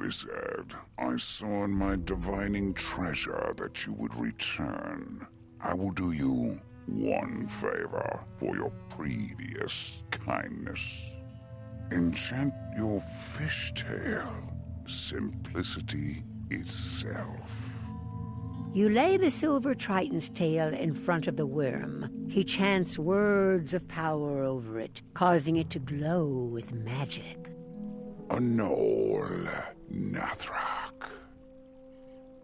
Wizard, I saw in my divining treasure that you would return. I will do you one favor for your previous kindness. Enchant your fishtail. Simplicity itself. You lay the silver triton's tail in front of the worm. He chants words of power over it, causing it to glow with magic. Anol Nathrak.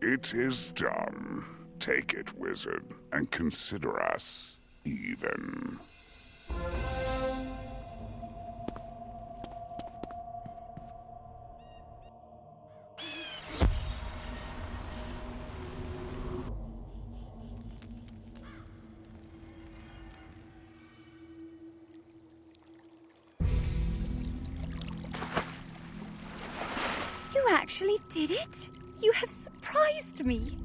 It is done. Take it, wizard, and consider us even. You actually did it? You have surprised me.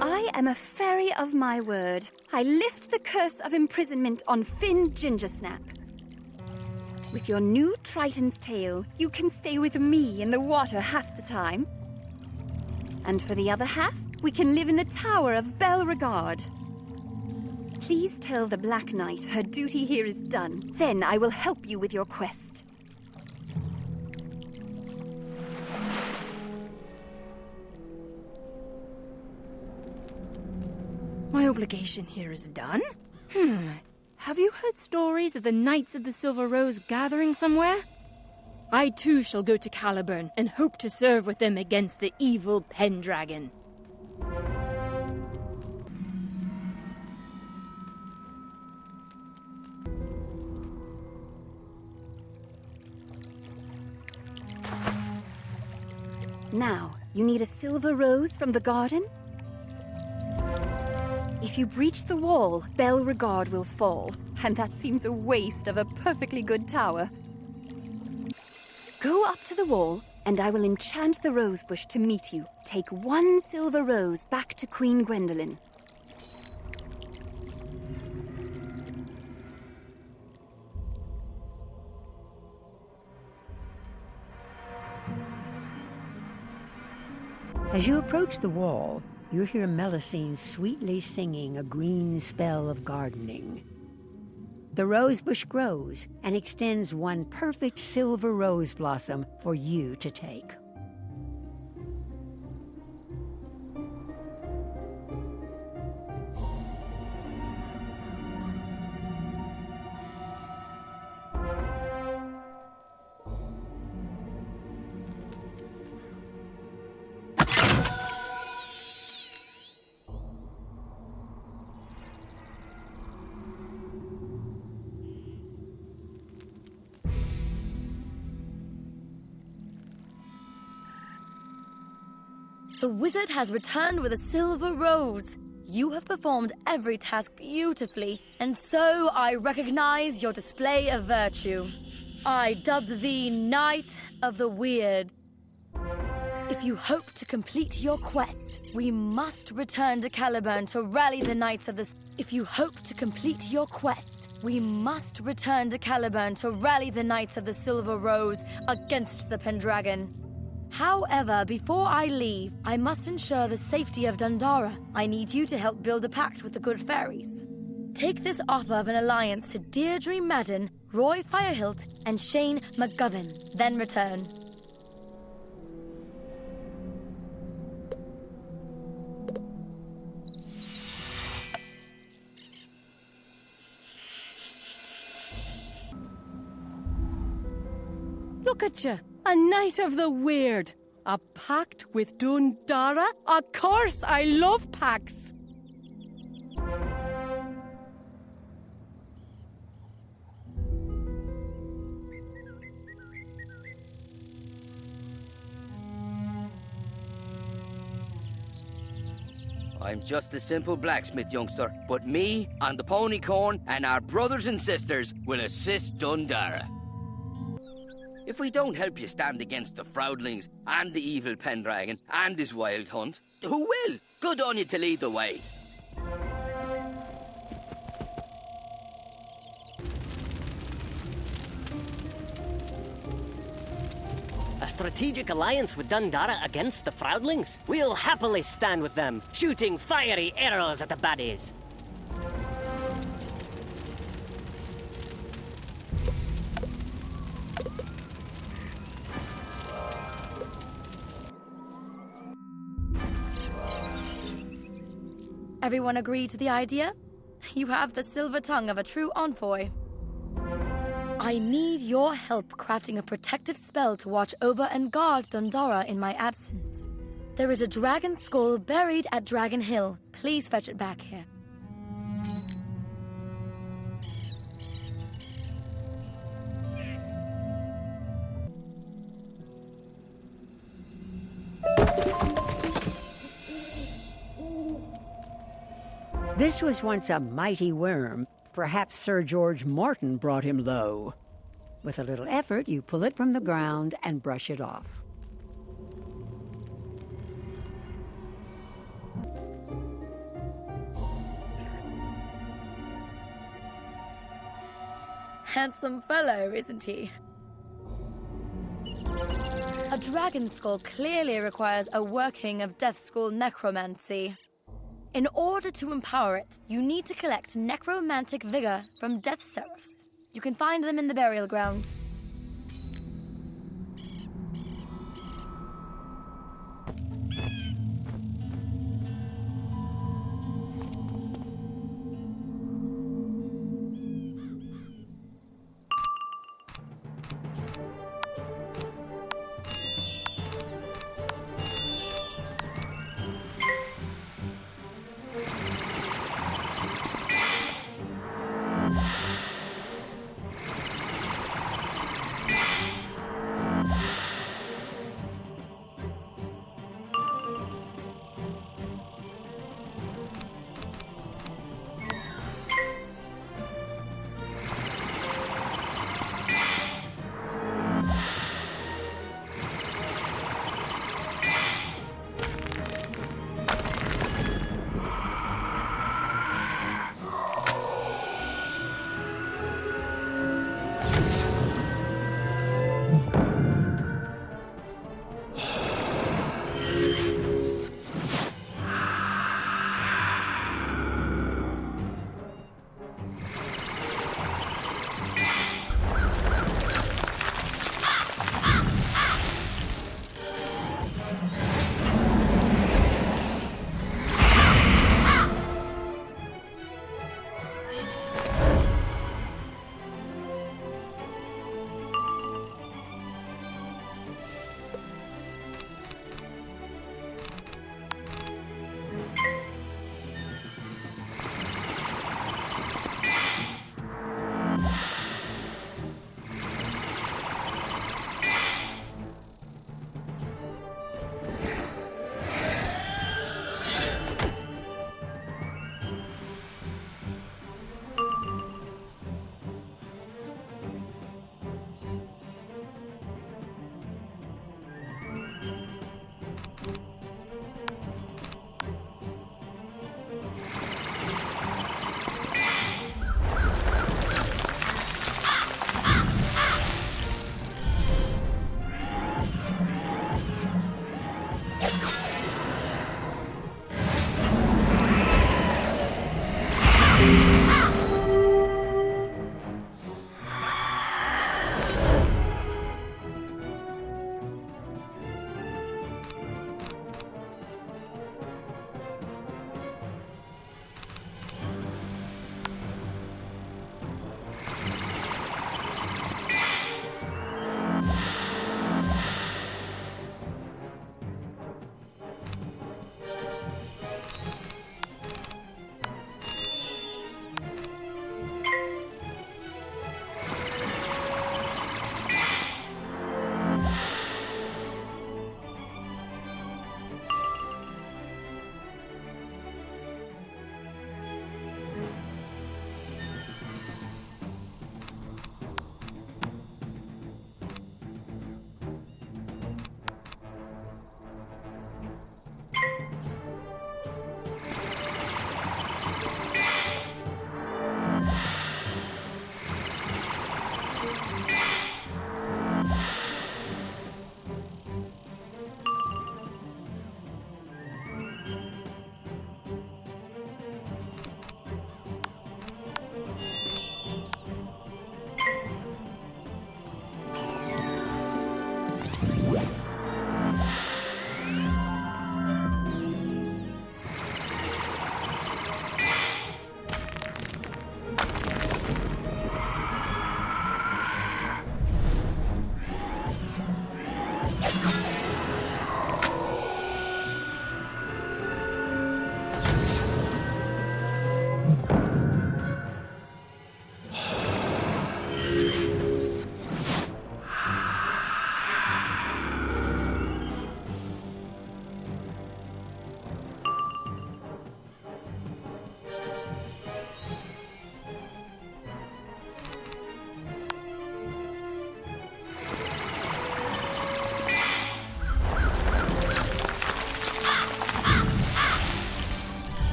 I am a fairy of my word. I lift the curse of imprisonment on Finn Gingersnap. With your new Triton's tail, you can stay with me in the water half the time. And for the other half, we can live in the Tower of Belregard. Please tell the Black Knight her duty here is done. Then I will help you with your quest. My obligation here is done? Have you heard stories of the Knights of the Silver Rose gathering somewhere? I too shall go to Caliburn and hope to serve with them against the evil Pendragon. Now, you need a silver rose from the garden? If you breach the wall, Belregard will fall, and that seems a waste of a perfectly good tower. Go up to the wall, and I will enchant the rosebush to meet you. Take one silver rose back to Queen Gwendolyn. As you approach the wall, you hear Melusine sweetly singing a green spell of gardening. The rosebush grows and extends one perfect silver rose blossom for you to take. The wizard has returned with a silver rose. You have performed every task beautifully, and so I recognize your display of virtue. I dub thee Knight of the Weird. If you hope to complete your quest, we must return to Caliburn to rally the Knights of the... If you hope to complete your quest, we must return to Caliburn to rally the Knights of the Silver Rose against the Pendragon. However, before I leave, I must ensure the safety of Dundara. I need you to help build a pact with the good fairies. Take this offer of an alliance to Deirdre Madden, Roy Firehilt, and Shane McGovern, then return. Look at you, a Knight of the Weird. A pact with Dundara? Of course, I love pacts. I'm just a simple blacksmith, youngster, but me and the ponycorn and our brothers and sisters will assist Dundara. If we don't help you stand against the Froudlings and the evil Pendragon and his wild hunt, who will? Good on you to lead the way. A strategic alliance with Dundara against the Froudlings? We'll happily stand with them, shooting fiery arrows at the baddies. Everyone agree to the idea? You have the silver tongue of a true envoy. I need your help crafting a protective spell to watch over and guard Dundara in my absence. There is a dragon skull buried at Dragon Hill. Please fetch it back here. This was once a mighty worm. Perhaps Sir George Morton brought him low. With a little effort, you pull it from the ground and brush it off. Handsome fellow, isn't he? A dragon skull clearly requires a working of Death School necromancy. In order to empower it, you need to collect necromantic vigor from Death Seraphs. You can find them in the burial ground.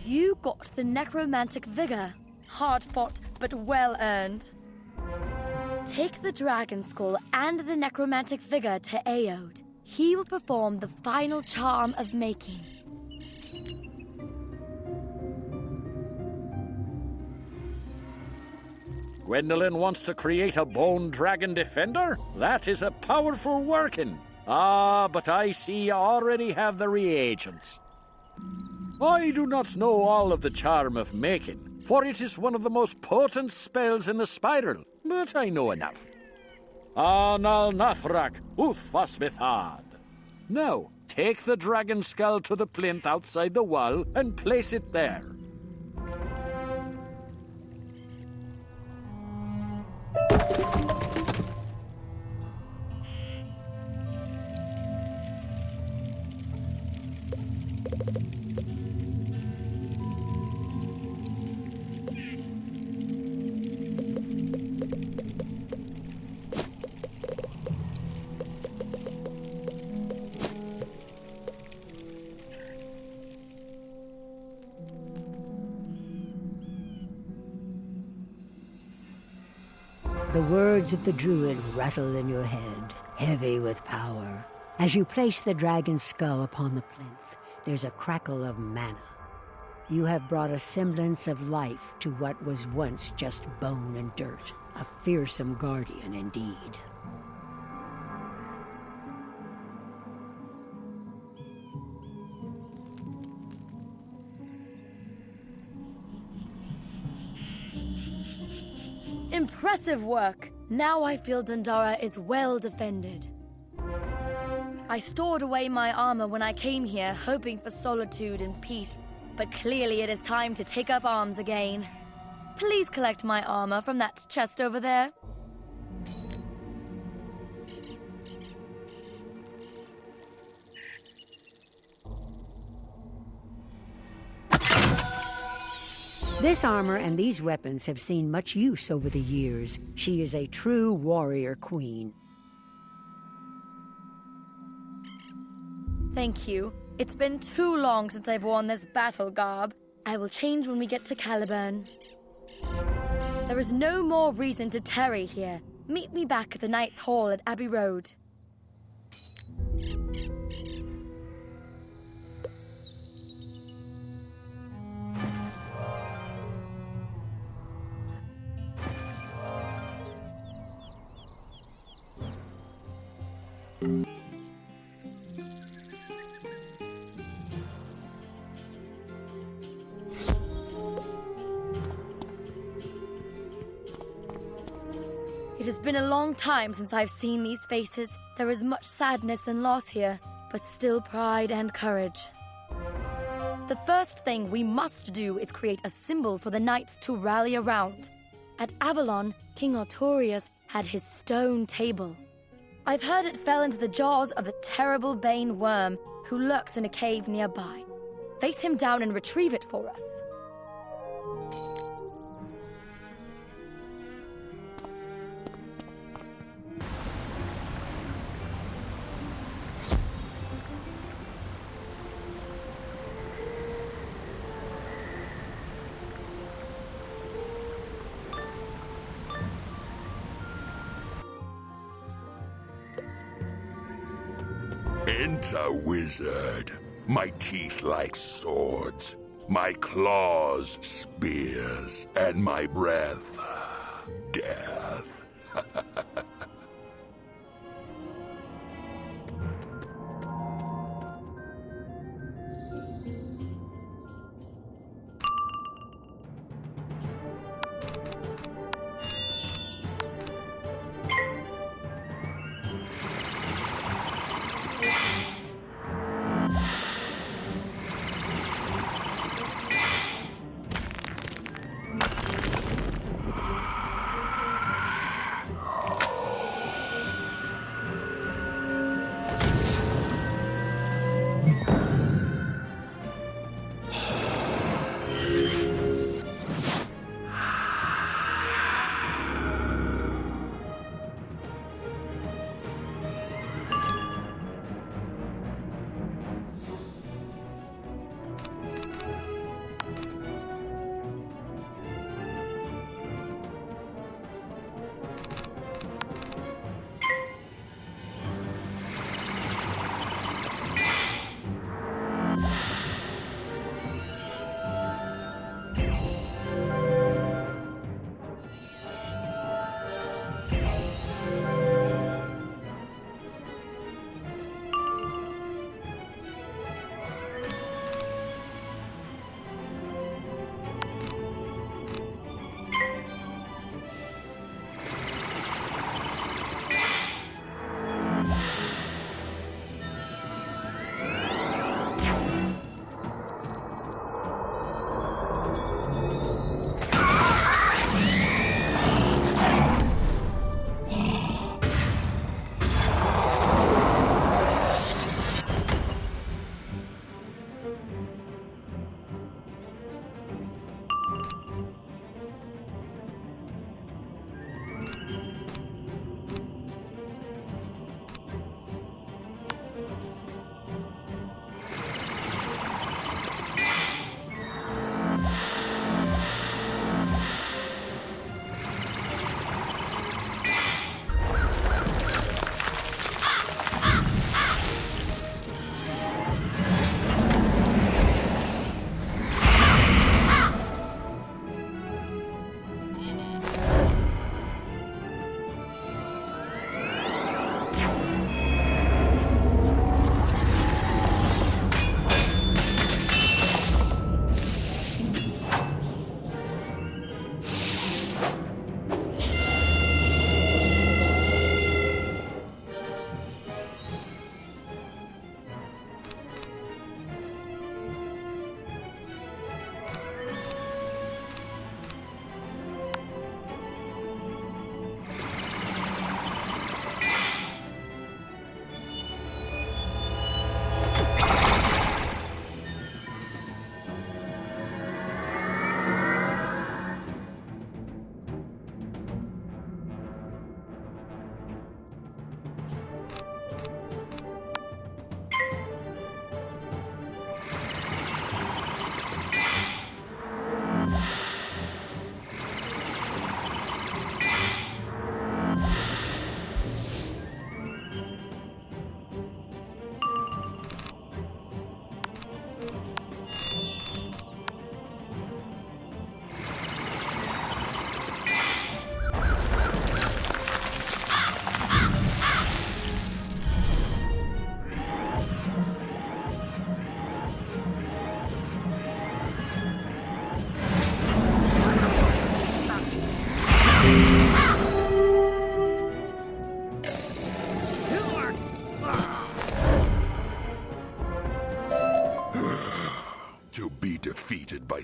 You got the necromantic vigor. Hard fought, but well earned. Take the dragon skull and the necromantic vigor to Aod. He will perform the final charm of making. Gwendolyn wants to create a bone dragon defender? That is a powerful working. Ah, but I see you already have the reagents. I do not know all of the charm of making, for it is one of the most potent spells in the spiral, but I know enough. Anal Nathrak, Uthfasmithad. Now, take the dragon skull to the plinth outside the wall and place it there. The words of the druid rattle in your head, heavy with power. As you place the dragon's skull upon the plinth, there's a crackle of mana. You have brought a semblance of life to what was once just bone and dirt. A fearsome guardian indeed. Impressive work! Now I feel Dundara is well defended. I stored away my armor when I came here, hoping for solitude and peace, but clearly it is time to take up arms again. Please collect my armor from that chest over there. This armor and these weapons have seen much use over the years. She is a true warrior queen. Thank you. It's been too long since I've worn this battle garb. I will change when we get to Caliburn. There is no more reason to tarry here. Meet me back at the Knight's Hall at Abbey Road. It has been a long time since I've seen these faces. There is much sadness and loss here, but still pride and courage. The first thing we must do is create a symbol for the knights to rally around. At Avalon, King Artorius had his stone table. I've heard it fell into the jaws of the terrible Bane worm who lurks in a cave nearby. Face him down and retrieve it for us. Enter, wizard. My teeth like swords, my claws spears, and my breath death.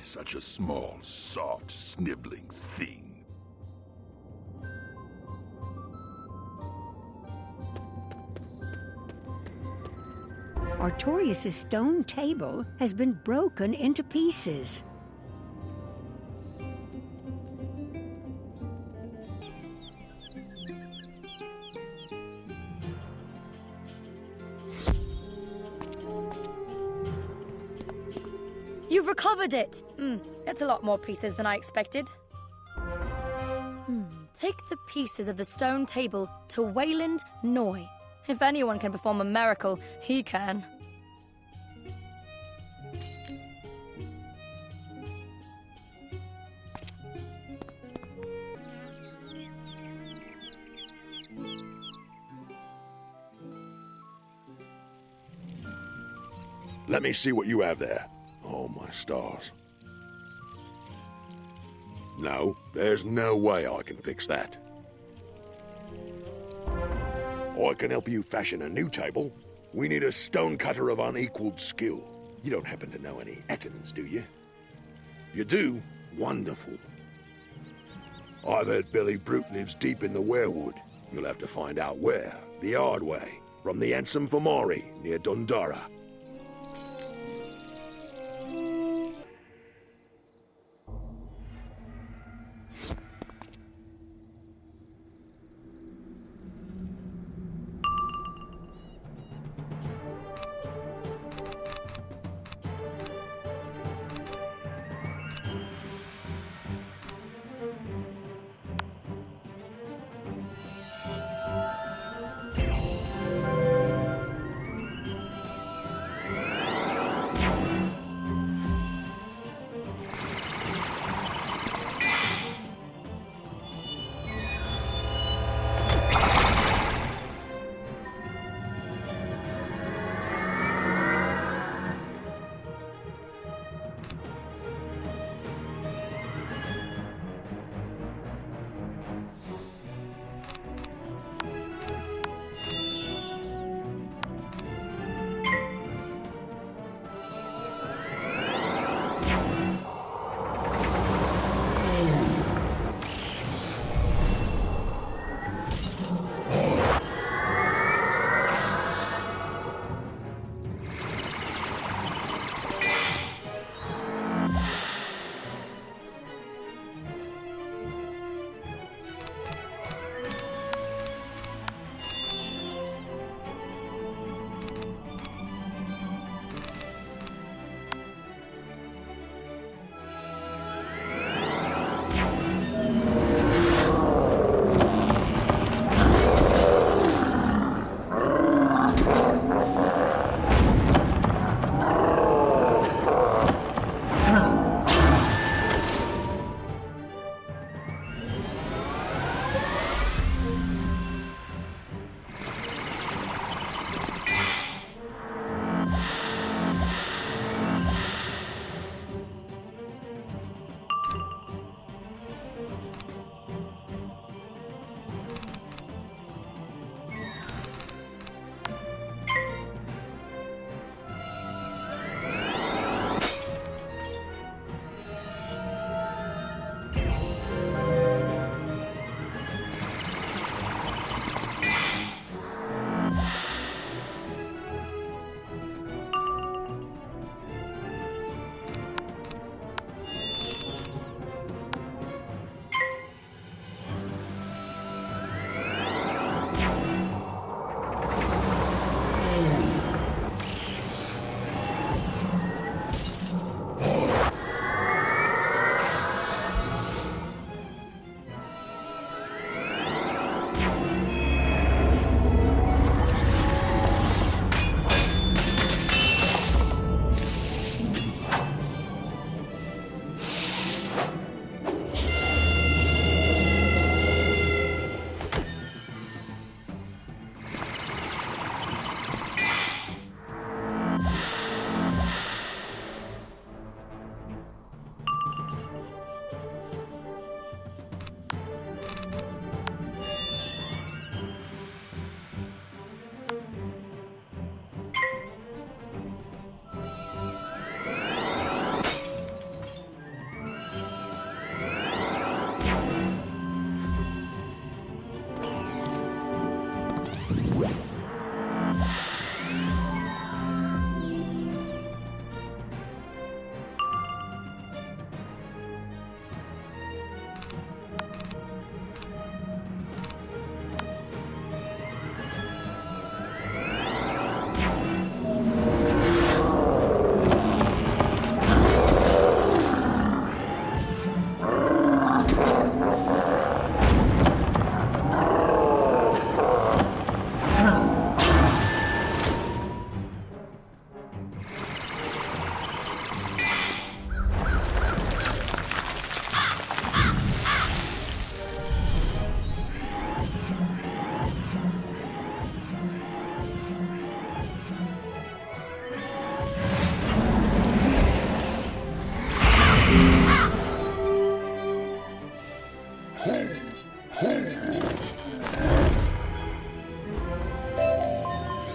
such a small, soft, sniveling thing? Artorias' stone table has been broken into pieces. You've recovered it! That's a lot more pieces than I expected. Take the pieces of the stone table to Wayland Noy. If anyone can perform a miracle, he can. Let me see what you have there. Oh, my stars. No, there's no way I can fix that. I can help you fashion a new table. We need a stonecutter of unequaled skill. You don't happen to know any Ettons, do you? You do? Wonderful. I've heard Billy Brute lives deep in the werewood. You'll have to find out where, the hard way, from the Ansem Fomori, near Dundara.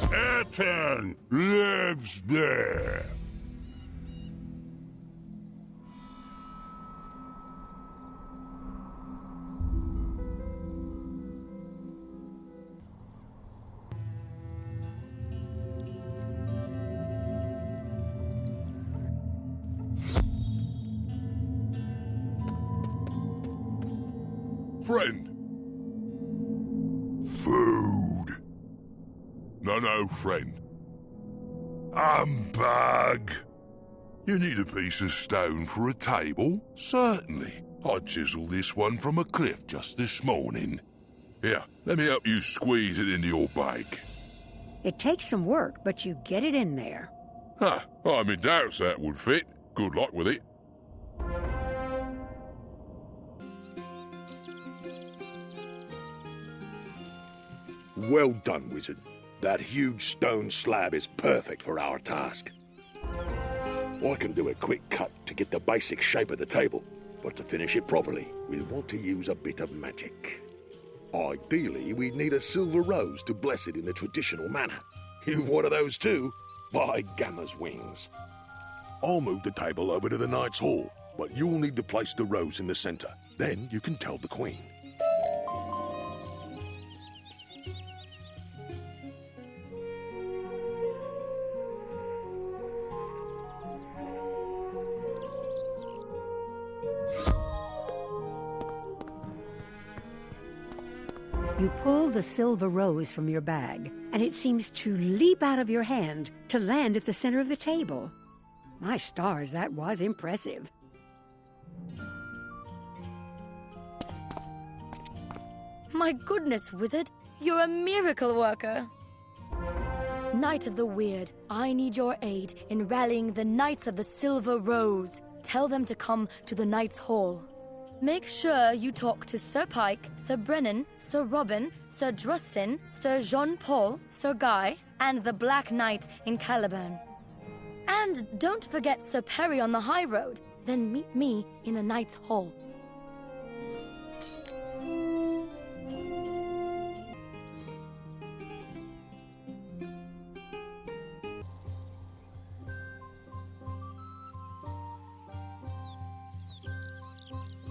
Etten lives there. Friend. Food. No, friend. Humbug. You need a piece of stone for a table? Certainly. I chiseled this one from a cliff just this morning. Here, let me help you squeeze it into your bag. It takes some work, but you get it in there. I'm in doubts that would fit. Good luck with it. Well done, wizard. That huge stone slab is perfect for our task. I can do a quick cut to get the basic shape of the table, but to finish it properly, we'll want to use a bit of magic. Ideally, we'd need a silver rose to bless it in the traditional manner. You've one of those too? By Gamma's wings. I'll move the table over to the Knight's Hall, but you'll need to place the rose in the center. Then you can tell the Queen. You pull the silver rose from your bag, and it seems to leap out of your hand to land at the center of the table. My stars, that was impressive. My goodness, wizard, you're a miracle worker. Knight of the Weird, I need your aid in rallying the Knights of the Silver Rose. Tell them to come to the Knight's Hall. Make sure you talk to Sir Pike, Sir Brennan, Sir Robin, Sir Drustin, Sir Jean-Paul, Sir Guy, and the Black Knight in Caliburn. And don't forget Sir Perry on the high road. Then meet me in the Knight's Hall.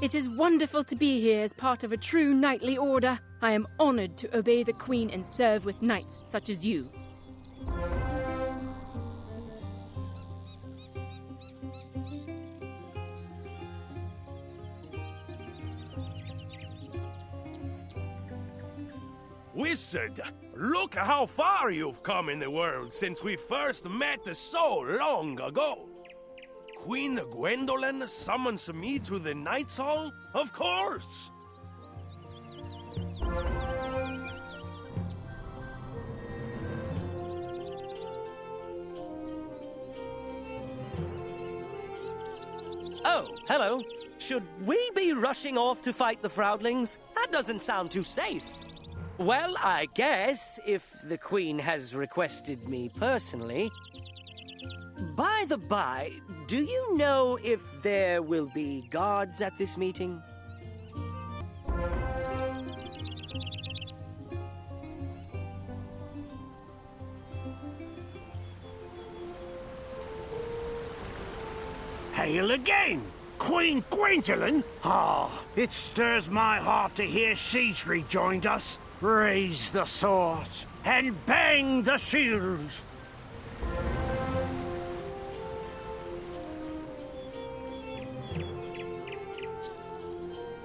It is wonderful to be here as part of a true knightly order. I am honored to obey the Queen and serve with knights such as you. Wizard, look how far you've come in the world since we first met so long ago. Queen Gwendolyn summons me to the Knight's Hall? Of course! Oh, hello. Should we be rushing off to fight the Froudlings? That doesn't sound too safe. Well, I guess, if the Queen has requested me personally. By the by, do you know if there will be guards at this meeting? Hail again! Queen Gwendolyn? Ah, it stirs my heart to hear she's rejoined us. Raise the swords and bang the shields!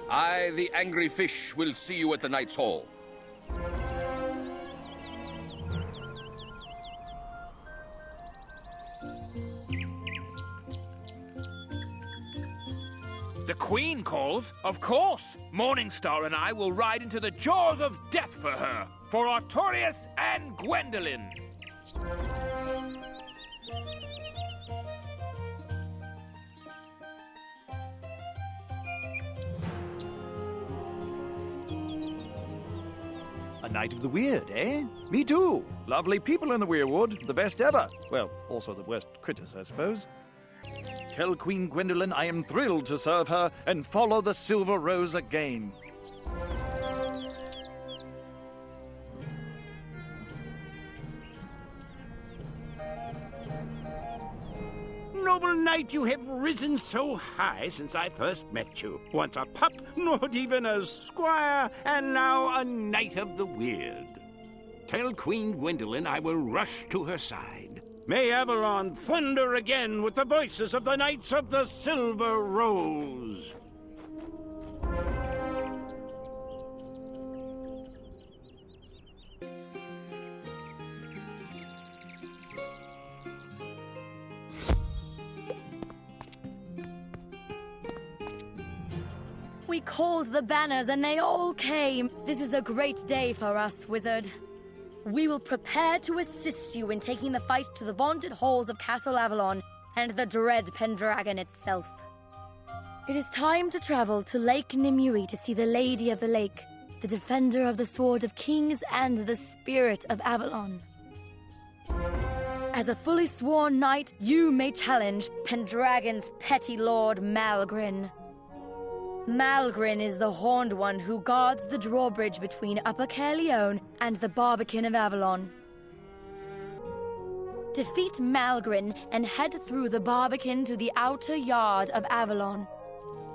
I, the Angry Fish, will see you at the Knight's Hall. The Queen calls? Of course! Morningstar and I will ride into the jaws of death for her, for Artorias and Gwendolyn! A Night of the Weird, eh? Me too. Lovely people in the Weirwood, the best ever. Well, also the worst critters, I suppose. Tell Queen Gwendolyn I am thrilled to serve her and follow the Silver Rose again. noble knight, you have risen so high since I first met you. Once a pup, not even a squire, and now a knight of the weird. Tell Queen Gwendolen I will rush to her side. May Avalon thunder again with the voices of the Knights of the Silver Rose. We called the banners and they all came. This is a great day for us, wizard. We will prepare to assist you in taking the fight to the vaunted halls of Castle Avalon and the dread Pendragon itself. It is time to travel to Lake Nimue to see the Lady of the Lake, the defender of the Sword of Kings and the Spirit of Avalon. As a fully sworn knight, you may challenge Pendragon's petty lord Malgrin. Malgrin is the Horned One who guards the drawbridge between Upper Caerleon and the Barbican of Avalon. Defeat Malgrin and head through the Barbican to the outer yard of Avalon.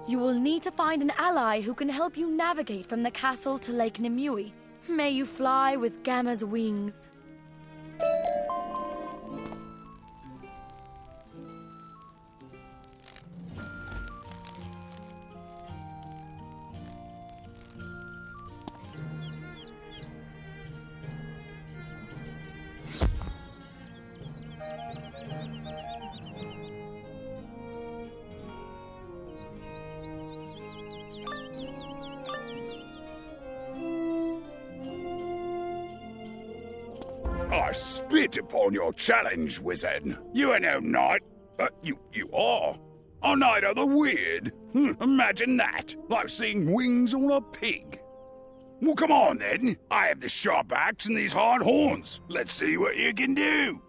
You will need to find an ally who can help you navigate from the castle to Lake Nimue. May you fly with Gamma's wings. I spit upon your challenge, wizard. You are no knight. You are. A knight of the weird. Imagine that. Like seeing wings on a pig. Well, come on then. I have the sharp axe and these hard horns. Let's see what you can do.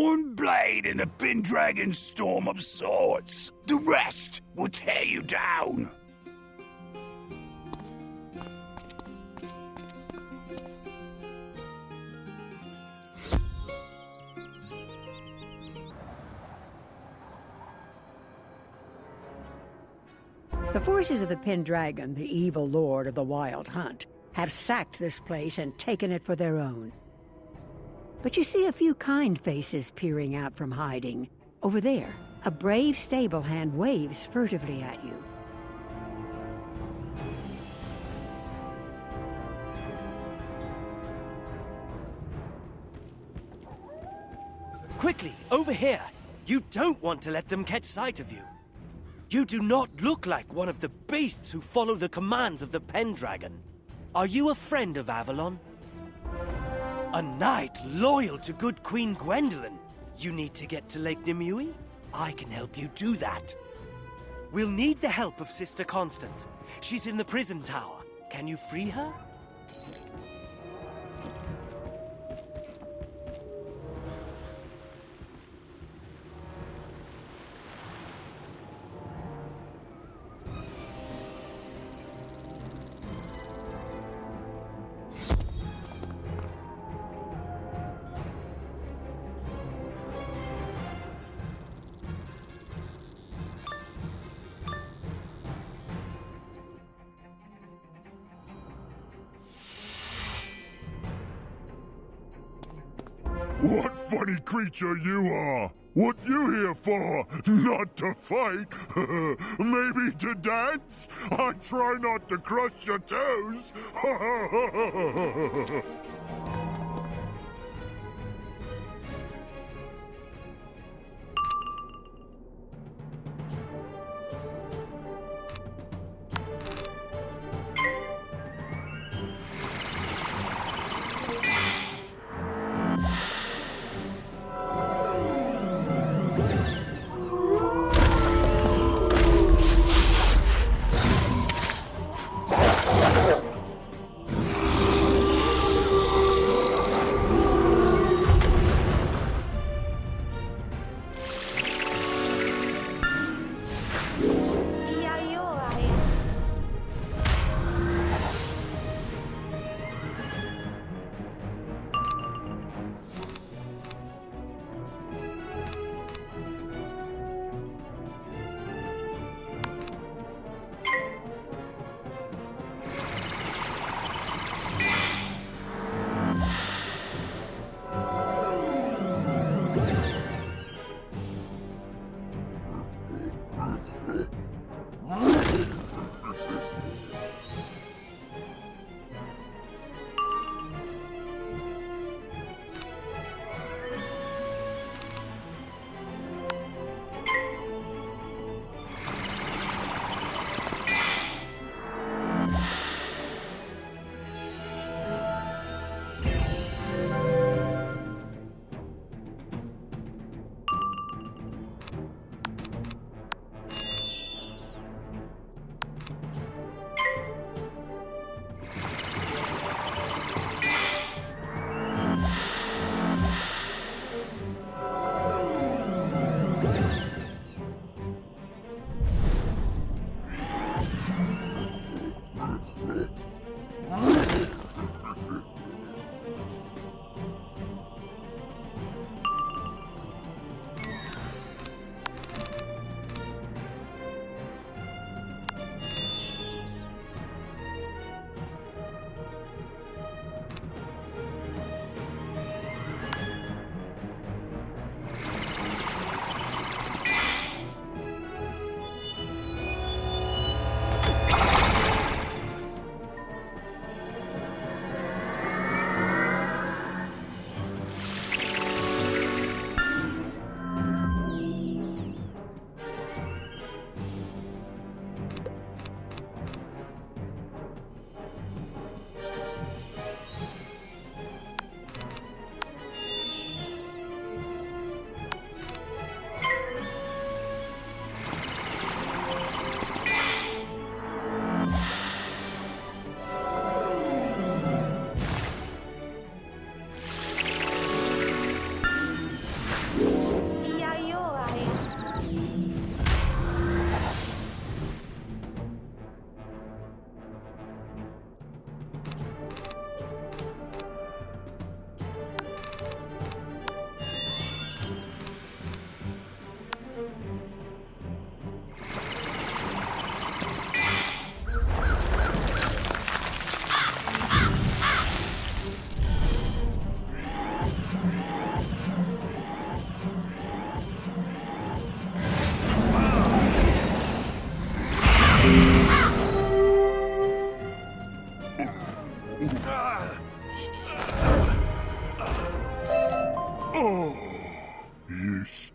one blade in the Pendragon's storm of swords. The rest will tear you down. The forces of the Pendragon, the evil lord of the Wild Hunt, have sacked this place and taken it for their own. But you see a few kind faces peering out from hiding. Over there, a brave stable hand waves furtively at you. Quickly, over here! You don't want to let them catch sight of you. You do not look like one of the beasts who follow the commands of the Pendragon. Are you a friend of Avalon? A knight loyal to good Queen Gwendolen. You need to get to Lake Nimue? I can help you do that. We'll need the help of Sister Constance. She's in the prison tower. Can you free her? What funny creature you are! What you here for? Not to fight? Maybe to dance? I try not to crush your toes!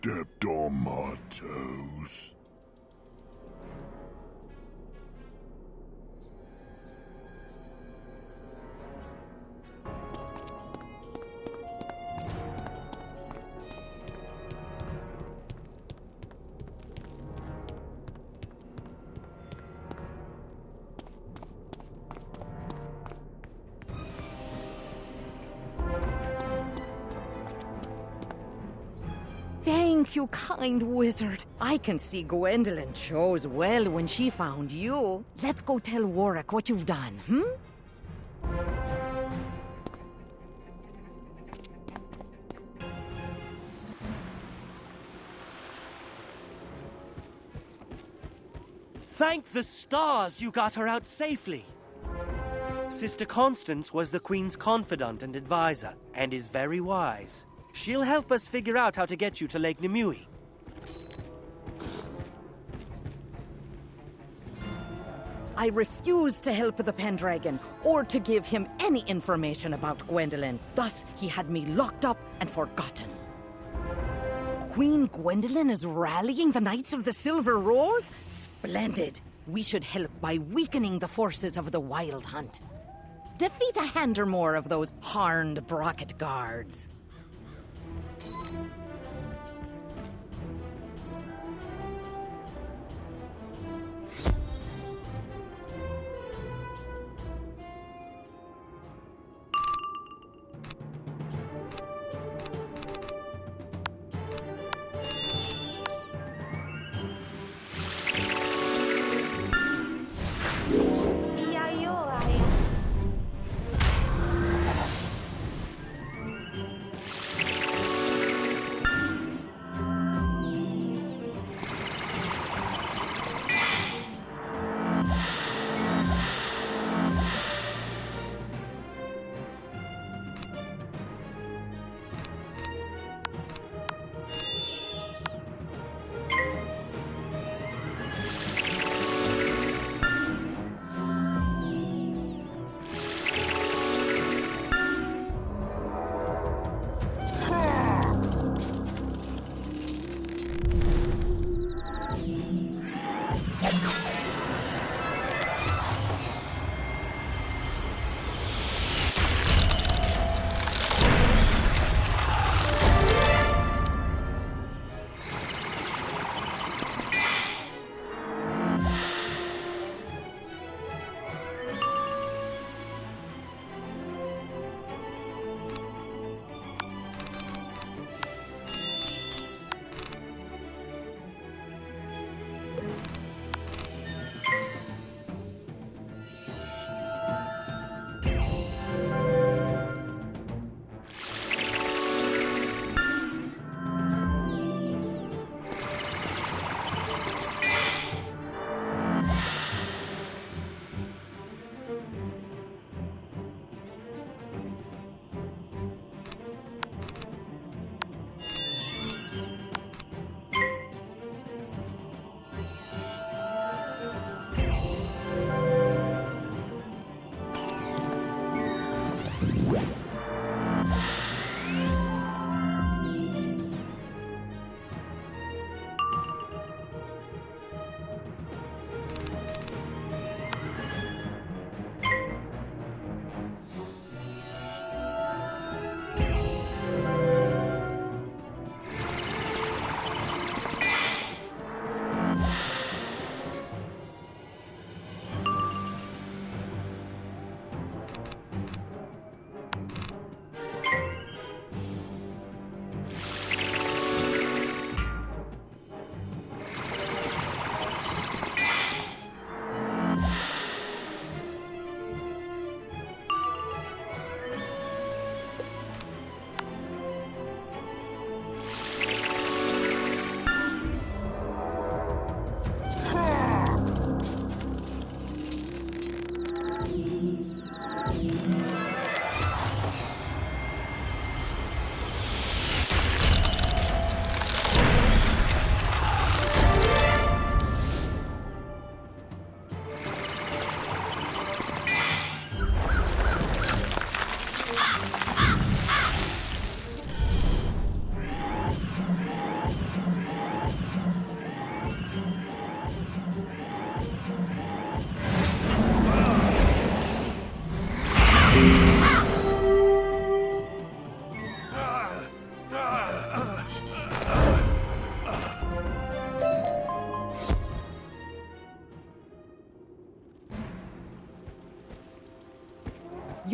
stepped on my toes. Thank you, kind wizard. I can see Gwendolyn chose well when she found you. Let's go tell Warwick what you've done, Thank the stars you got her out safely. Sister Constance was the Queen's confidant and advisor, and is very wise. She'll help us figure out how to get you to Lake Nimue. I refused to help the Pendragon, or to give him any information about Gwendolyn. Thus, he had me locked up and forgotten. Queen Gwendolyn is rallying the Knights of the Silver Rose? Splendid! We should help by weakening the forces of the Wild Hunt. Defeat a hand or more of those harned Brocket guards.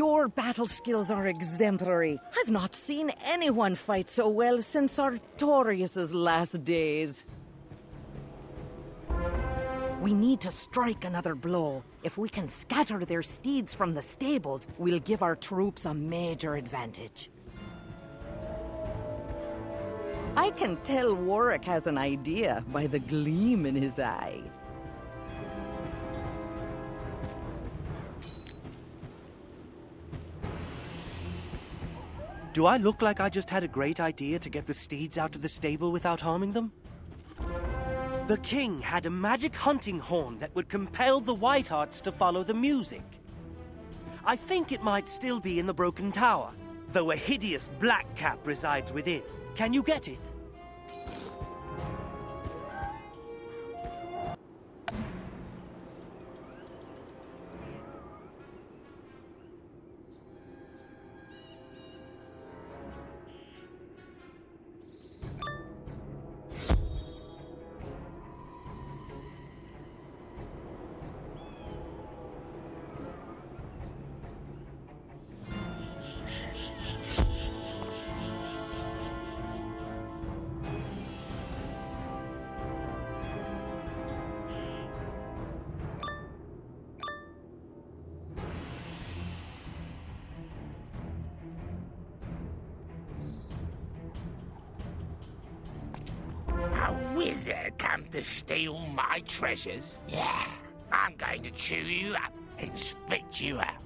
Your battle skills are exemplary. I've not seen anyone fight so well since Artorius' last days. We need to strike another blow. If we can scatter their steeds from the stables, we'll give our troops a major advantage. I can tell Warwick has an idea by the gleam in his eye. Do I look like I just had a great idea to get the steeds out of the stable without harming them? The king had a magic hunting horn that would compel the Whitehearts to follow the music. I think it might still be in the broken tower, though a hideous black cap resides within. Can you get it? A wizard come to steal my treasures? Yeah, I'm going to chew you up and spit you out.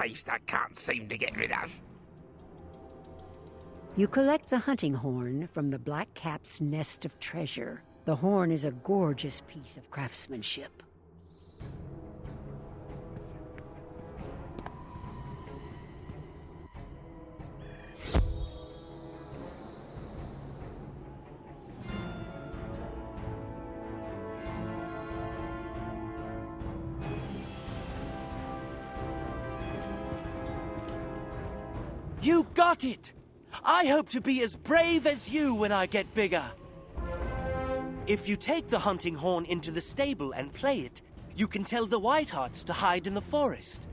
taste I can't seem to get rid of. You collect the hunting horn from the black cap's nest of treasure. The horn is a gorgeous piece of craftsmanship. You got it! I hope to be as brave as you when I get bigger. If you take the hunting horn into the stable and play it, you can tell the Whitehearts to hide in the forest.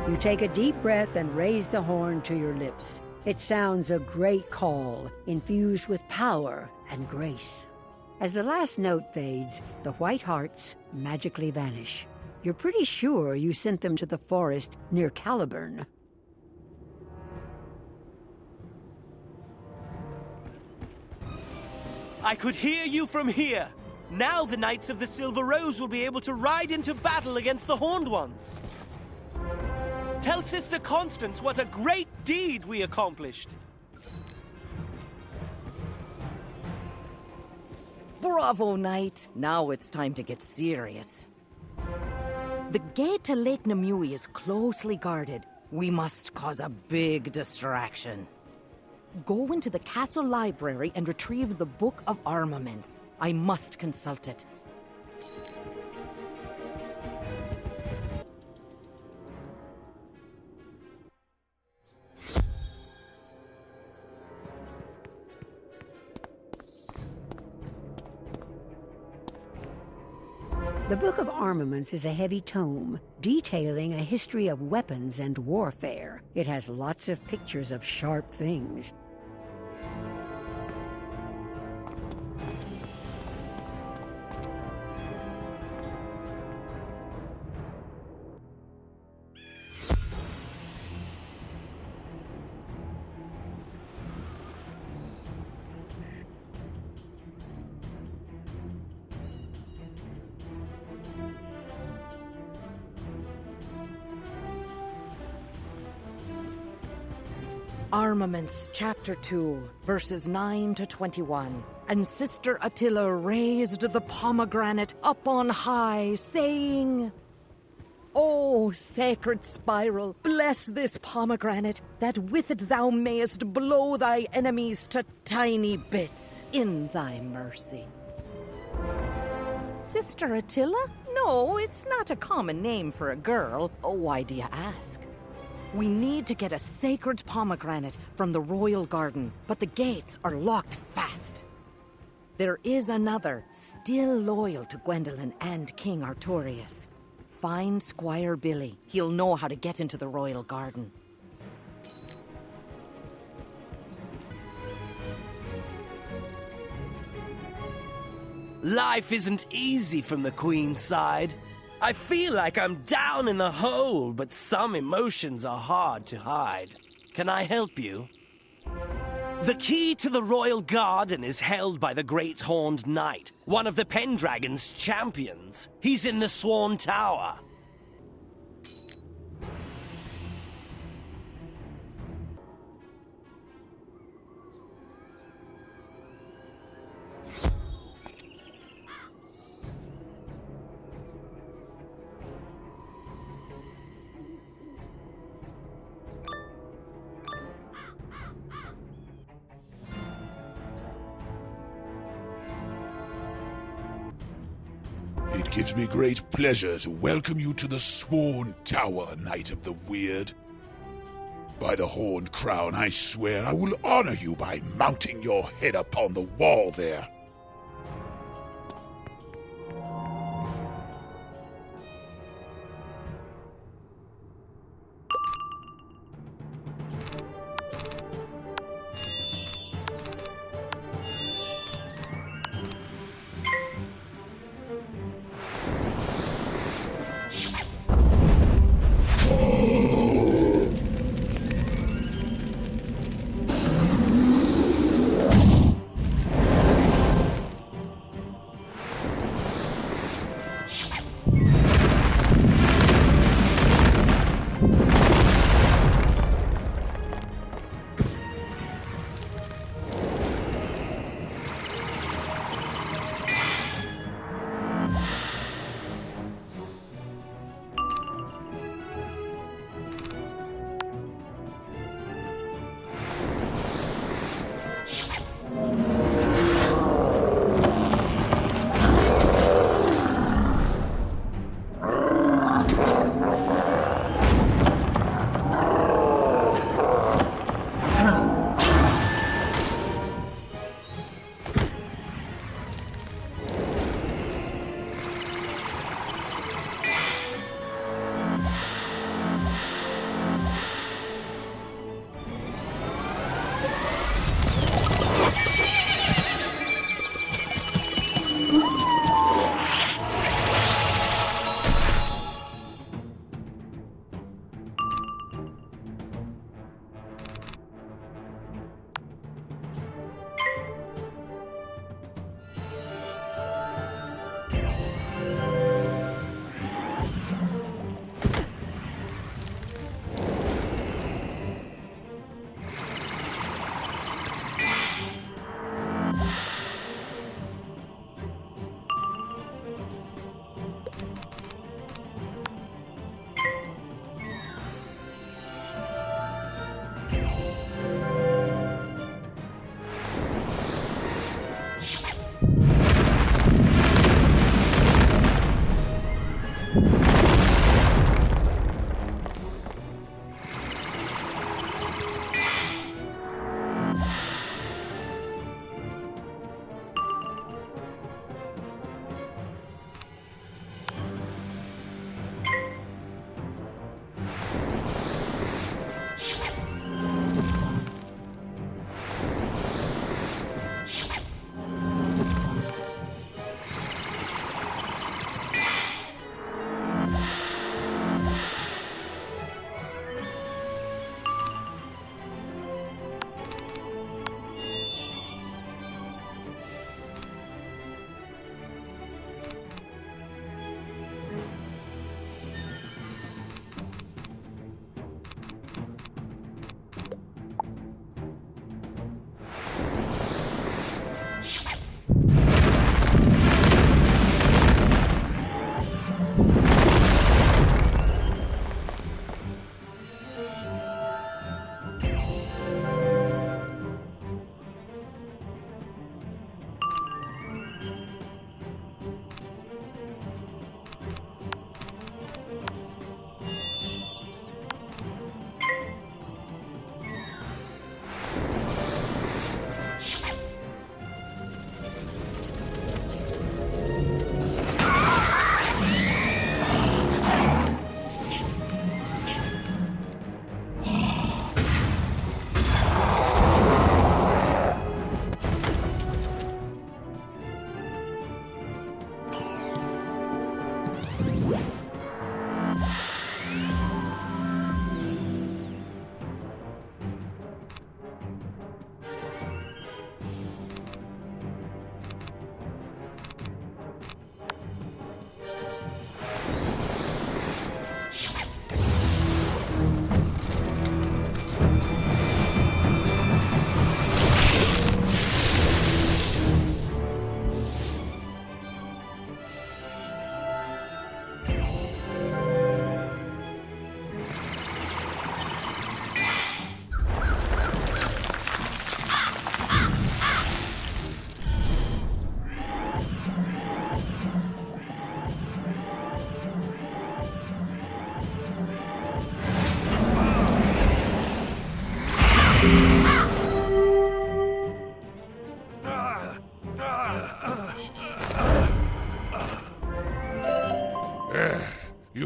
You take a deep breath and raise the horn to your lips. It sounds a great call, infused with power and grace. As the last note fades, the Whitehearts magically vanish. You're pretty sure you sent them to the forest near Caliburn. I could hear you from here. Now the Knights of the Silver Rose will be able to ride into battle against the Horned Ones. Tell Sister Constance what a great deed we accomplished. Bravo, Knight. Now it's time to get serious. The gate to Lake Namui is closely guarded. We must cause a big distraction. Go into the castle library and retrieve the Book of Armaments. I must consult it. The Book of Armaments is a heavy tome detailing a history of weapons and warfare. It has lots of pictures of sharp things. Armaments, Chapter 2, verses 9 to 21. And Sister Attila raised the pomegranate up on high, saying, O sacred spiral, bless this pomegranate, that with it thou mayest blow thy enemies to tiny bits in thy mercy. Sister Attila? No, it's not a common name for a girl. Why do you ask? We need to get a sacred pomegranate from the royal garden, but the gates are locked fast. There is another, still loyal to Gwendolen and King Artorius. Find Squire Billy. He'll know how to get into the royal garden. Life isn't easy from the Queen's side. I feel like I'm down in the hole, but some emotions are hard to hide. Can I help you? The key to the royal garden is held by the Great Horned Knight, one of the Pendragon's champions. He's in the Swan Tower. It gives me great pleasure to welcome you to the Swan Tower, Knight of the Weird. By the Horned Crown, I swear I will honor you by mounting your head upon the wall there.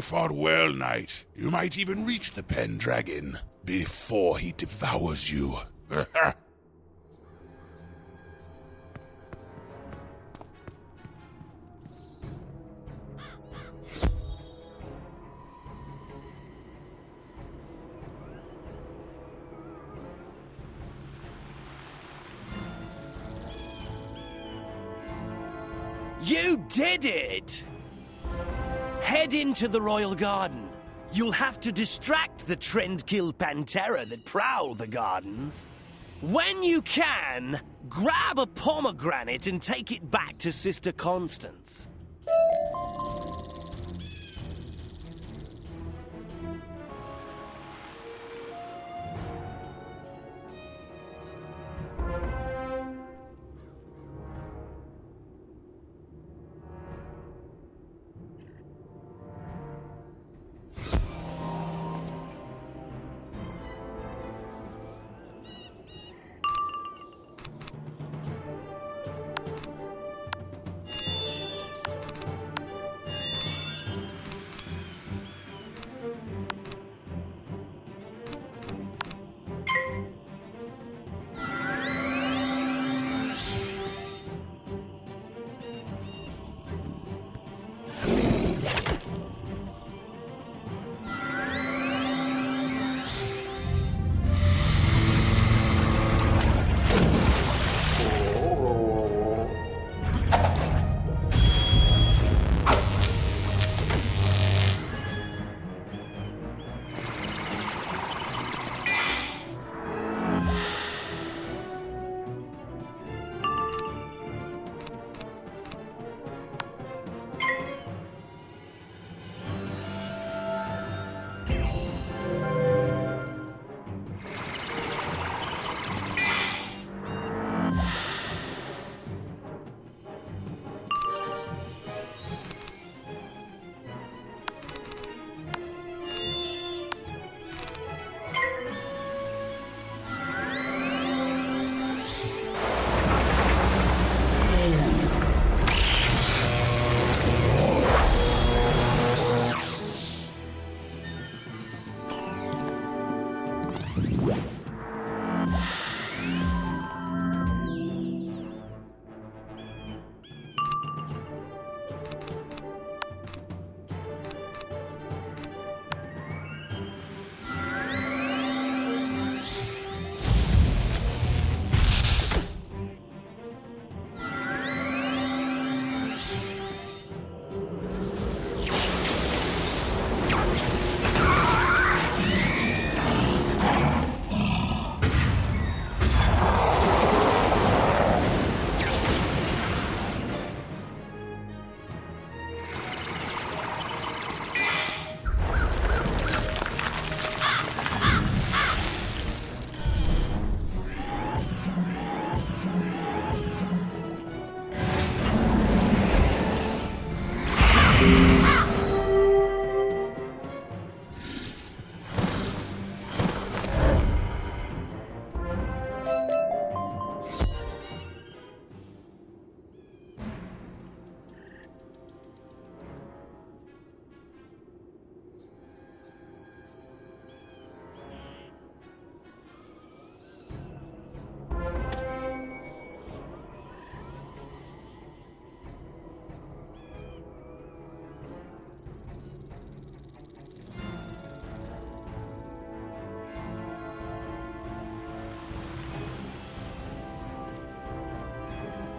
You fought well, knight. You might even reach the Pendragon before he devours you. You did it! Head into the Royal Garden. You'll have to distract the trendkill Pantera that prowl the gardens. When you can, grab a pomegranate and take it back to Sister Constance.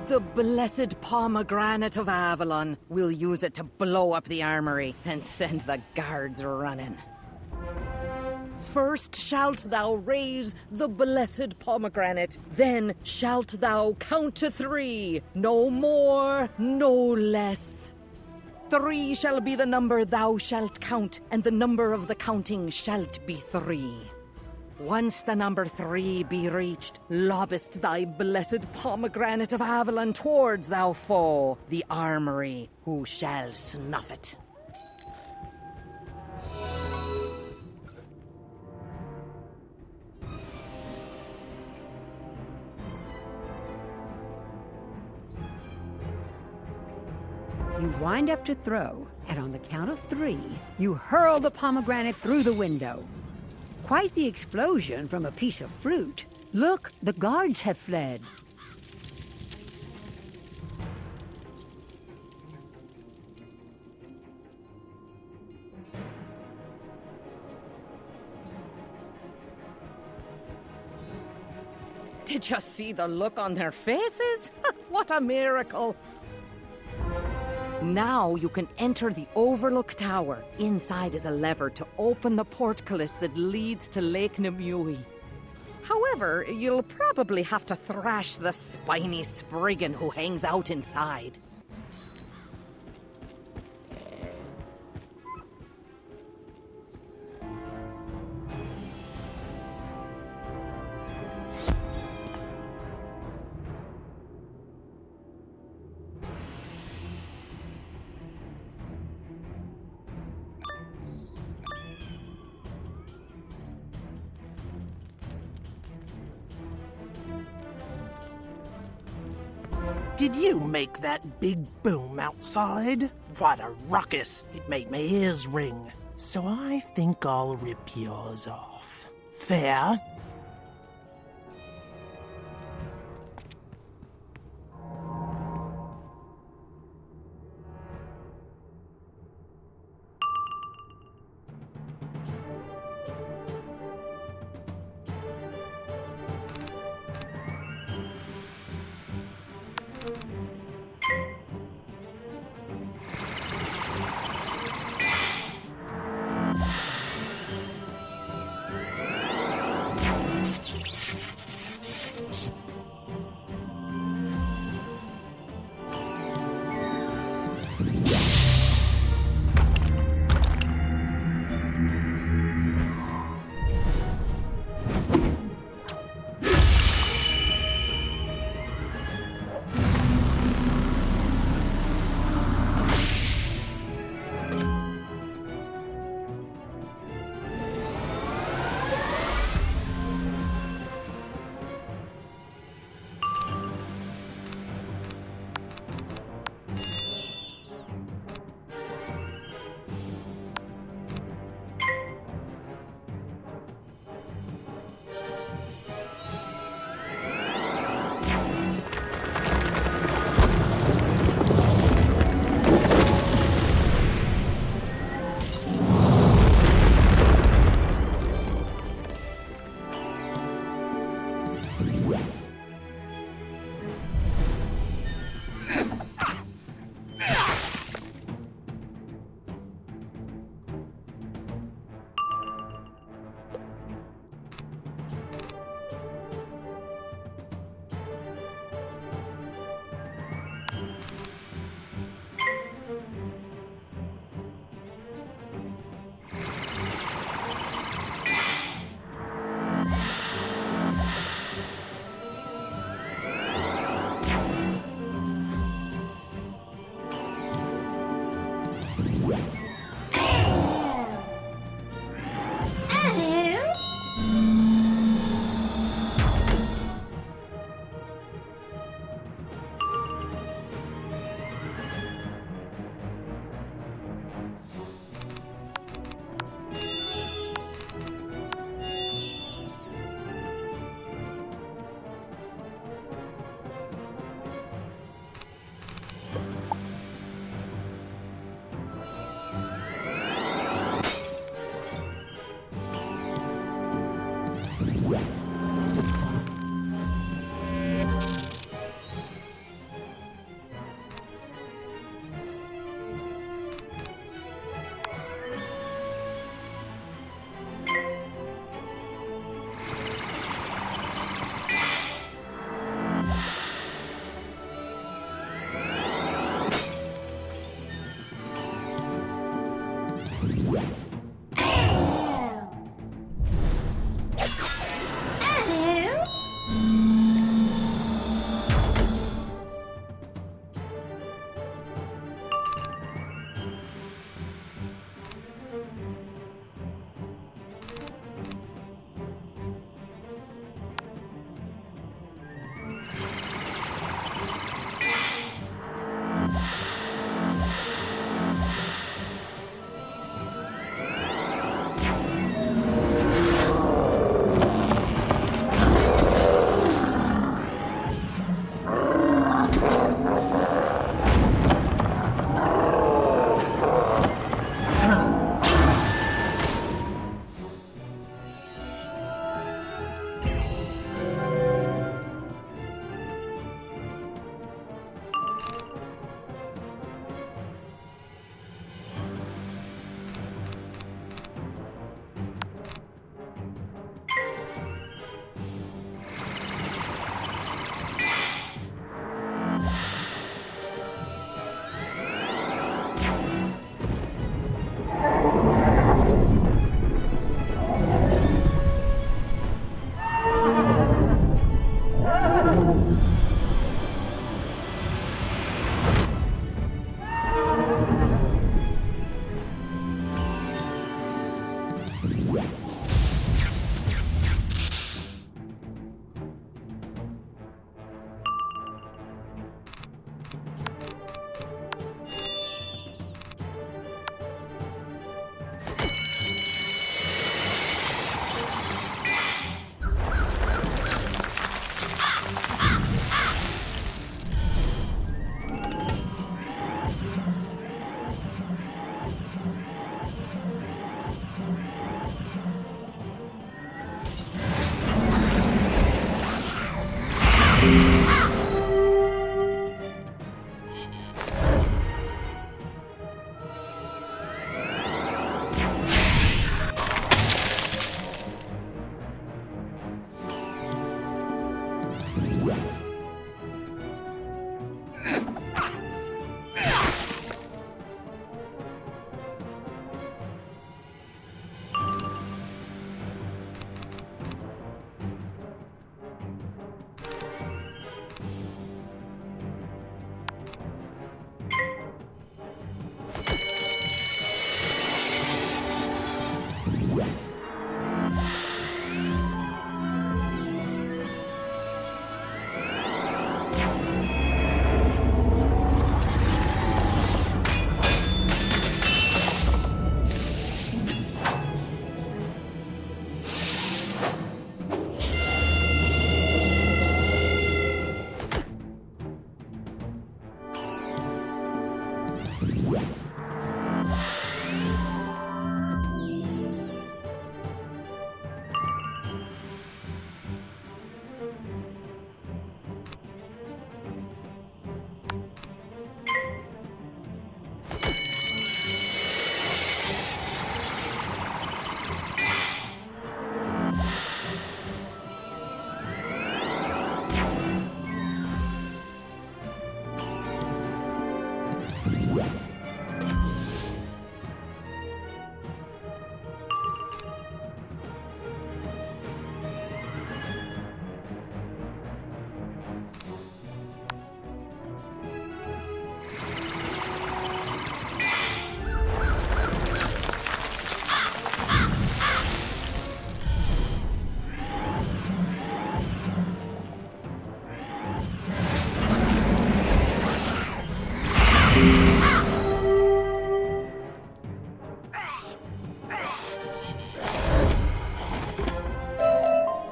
The blessed pomegranate of Avalon. We'll use it to blow up the armory and send the guards running. First shalt thou raise the blessed pomegranate, then shalt thou count to 3. No more, no less. 3 shall be the number thou shalt count, and the number of the counting shalt be 3. Once the number 3 be reached, lobbest thy blessed pomegranate of Avalon towards thou foe, the armory, who shall snuff it. You wind up to throw, and on the count of 3, you hurl the pomegranate through the window. Quite the explosion from a piece of fruit. Look, the guards have fled. Did you see the look on their faces? What a miracle! Now you can enter the Overlook Tower. Inside is a lever to open the portcullis that leads to Lake Nimue. However, you'll probably have to thrash the spiny Spriggan who hangs out inside. Did you make that big boom outside? What a ruckus! It made my ears ring. So I think I'll rip yours off. Fair?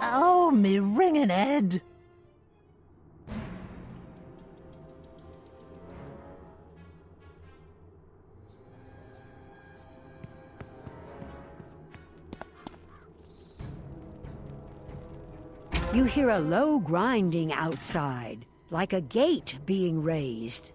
Oh, me ringing head. You hear a low grinding outside, like a gate being raised.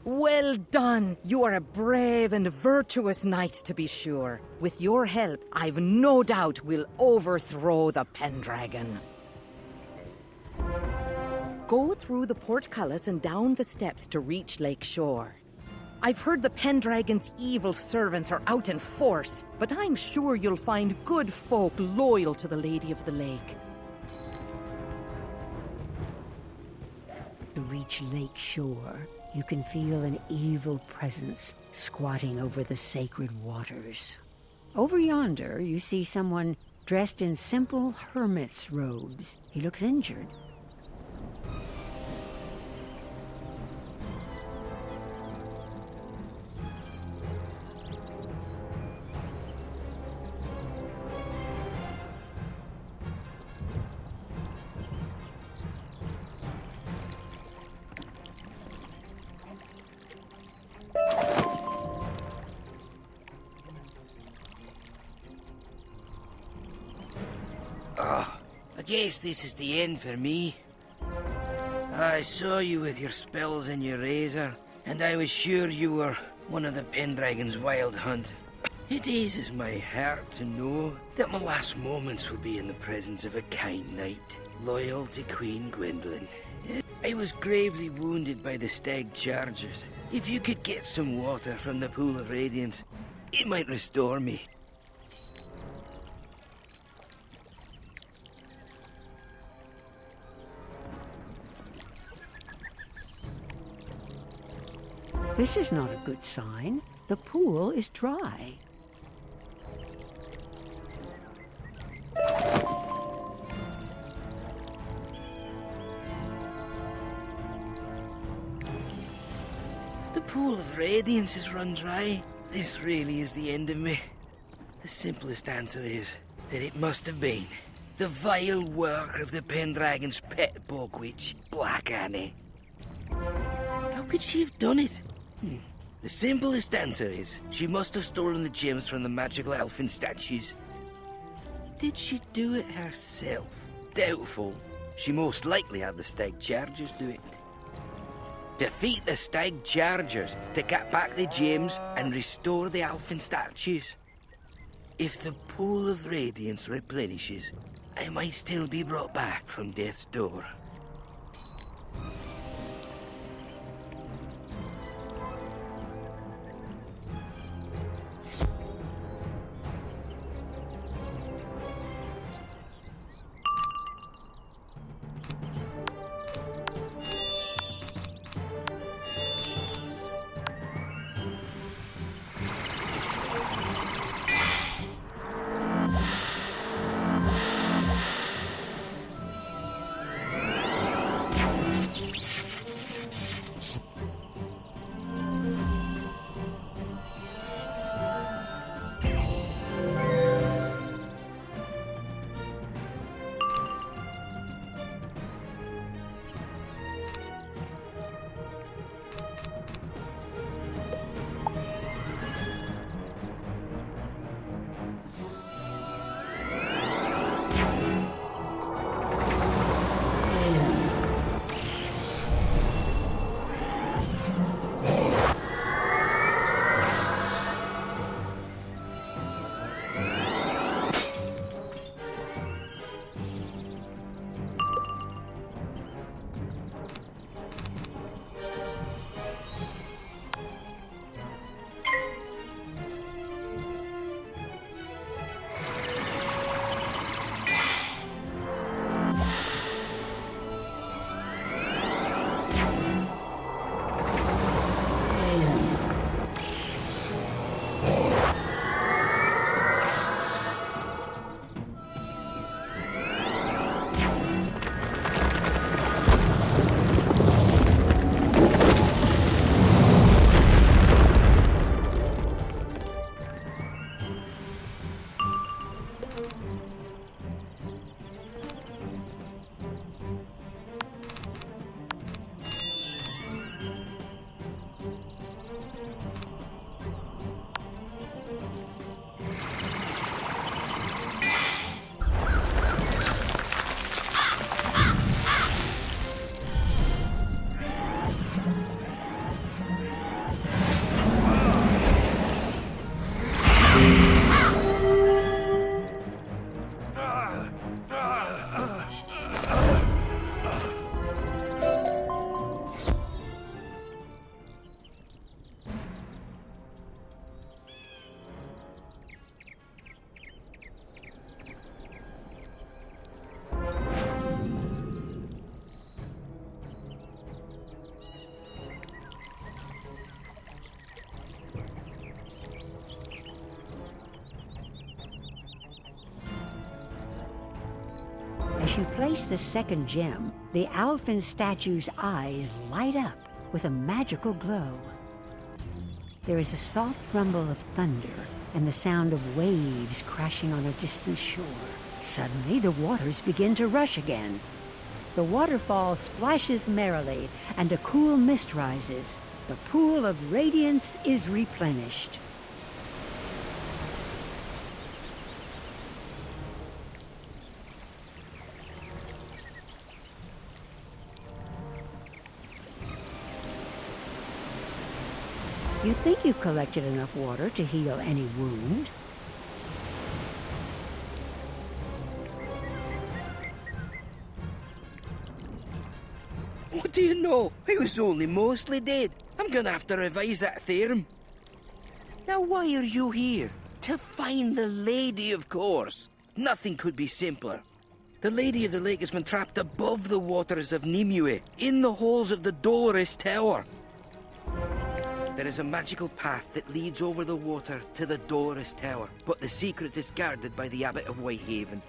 Well done! You are a brave and virtuous knight, to be sure. With your help, I've no doubt we'll overthrow the Pendragon. Go through the portcullis and down the steps to reach Lake Shore. I've heard the Pendragon's evil servants are out in force, but I'm sure you'll find good folk loyal to the Lady of the Lake. To reach Lake Shore, you can feel an evil presence squatting over the sacred waters. Over yonder, you see someone dressed in simple hermit's robes. He looks injured. I guess this is the end for me. I saw you with your spells and your razor, and I was sure you were one of the Pendragon's wild hunt. It eases my heart to know that my last moments will be in the presence of a kind knight, loyal to Queen Gwendolyn. I was gravely wounded by the stag chargers. If you could get some water from the pool of radiance, it might restore me. This is not a good sign. The pool is dry. The pool of radiance has run dry. This really is the end of me. The simplest answer is that it must have been the vile work of the Pendragon's pet bog witch, Black Annie. How could she have done it? The simplest answer is she must have stolen the gems from the magical elfin statues. Did she do it herself? Doubtful. She most likely had the stag chargers do it. Defeat the stag chargers to get back the gems and restore the elfin statues. If the pool of radiance replenishes, I might still be brought back from death's door. As you place the second gem, the Alfin statue's eyes light up with a magical glow. There is a soft rumble of thunder and the sound of waves crashing on a distant shore. Suddenly, the waters begin to rush again. The waterfall splashes merrily, and a cool mist rises. The pool of radiance is replenished. You think you've collected enough water to heal any wound? What do you know? I was only mostly dead. I'm gonna have to revise that theorem. Now, why are you here? To find the lady, of course. Nothing could be simpler. The Lady of the Lake has been trapped above the waters of Nimue, in the halls of the Dolorous Tower. There is a magical path that leads over the water to the Dolorous Tower, but the secret is guarded by the Abbot of Whitehaven.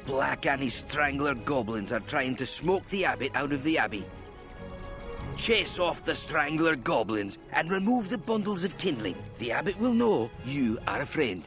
Black Annie's strangler goblins are trying to smoke the Abbot out of the Abbey. Chase off the strangler goblins and remove the bundles of kindling. The Abbot will know you are a friend.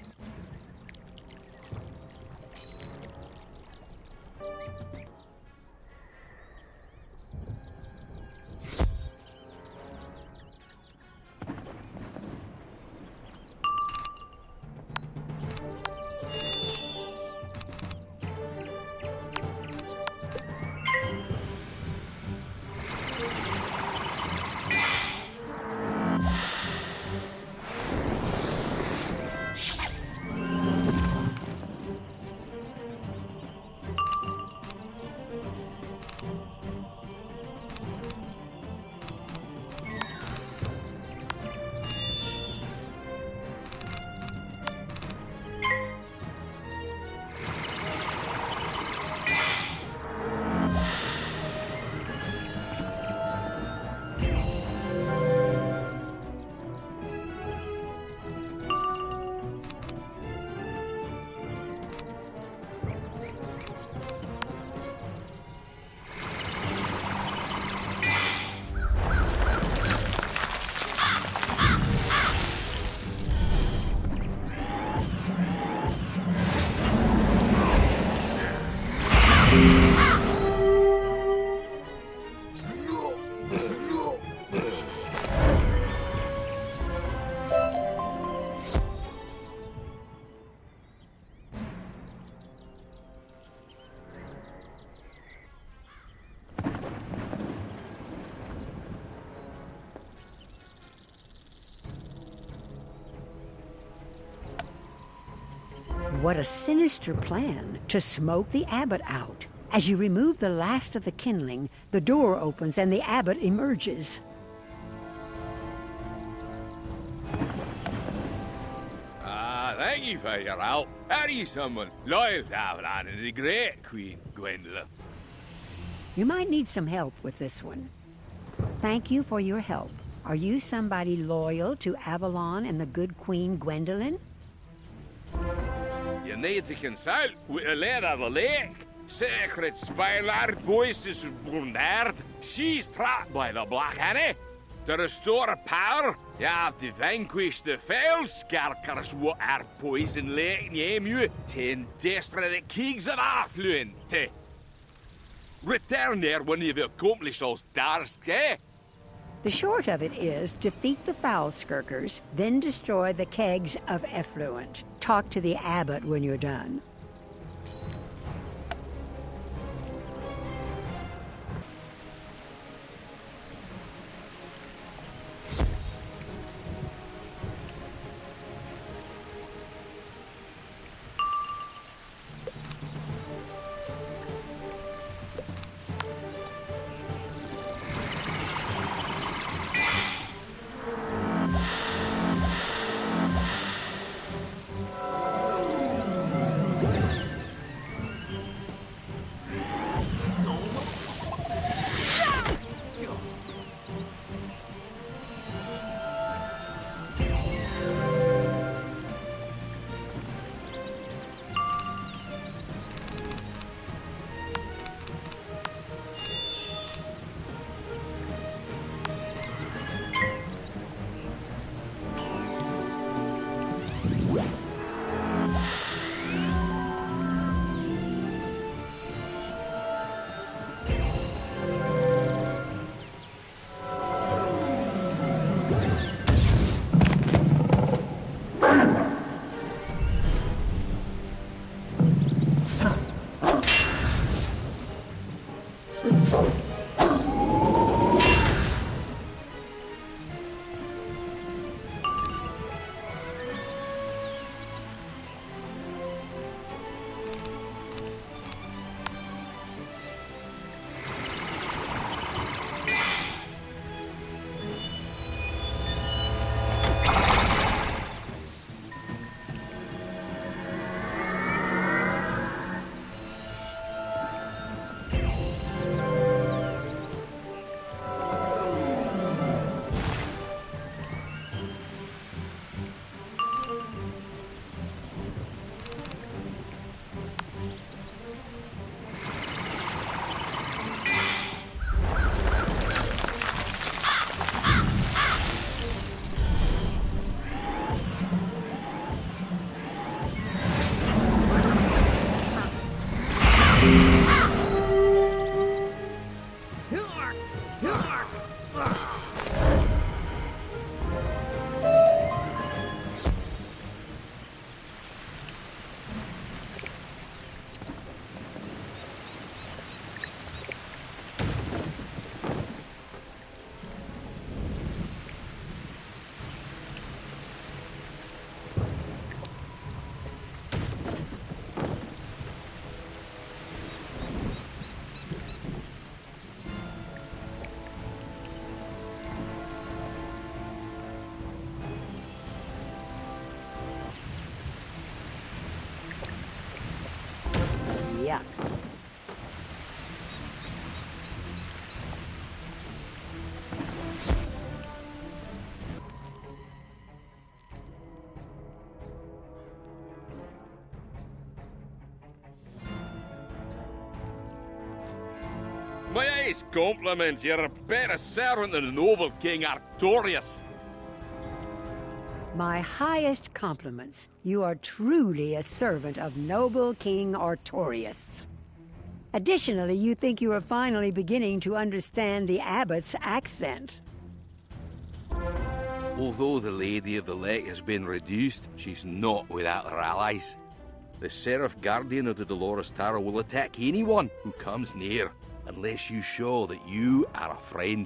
What a sinister plan to smoke the Abbot out. As you remove the last of the kindling, the door opens and the Abbot emerges. Thank you for your help. Are you someone loyal to Avalon and the great Queen Gwendolyn? You might need some help with this one. Thank you for your help. Are you somebody loyal to Avalon and the good Queen Gwendolyn? You need to consult with the Lady of the Lake. Sacred Spilar voices been heard. She's trapped by the Black Annie. To restore her power, you have to vanquish the foul skarkers what are poison lake Nemu to destroy the kings of Affluent. Return there when you've accomplished those tasks, eh? The short of it is defeat the foul skirkers, then destroy the kegs of effluent. Talk to the Abbot when you're done. Yuck. My ace compliments, you're a better servant than the noble King Artorius. My highest compliments. You are truly a servant of noble King Artorius. Additionally, you think you are finally beginning to understand the abbot's accent. Although the Lady of the Lake has been reduced, she's not without her allies. The Seraph Guardian of the Dolores Tower will attack anyone who comes near, unless you show that you are a friend.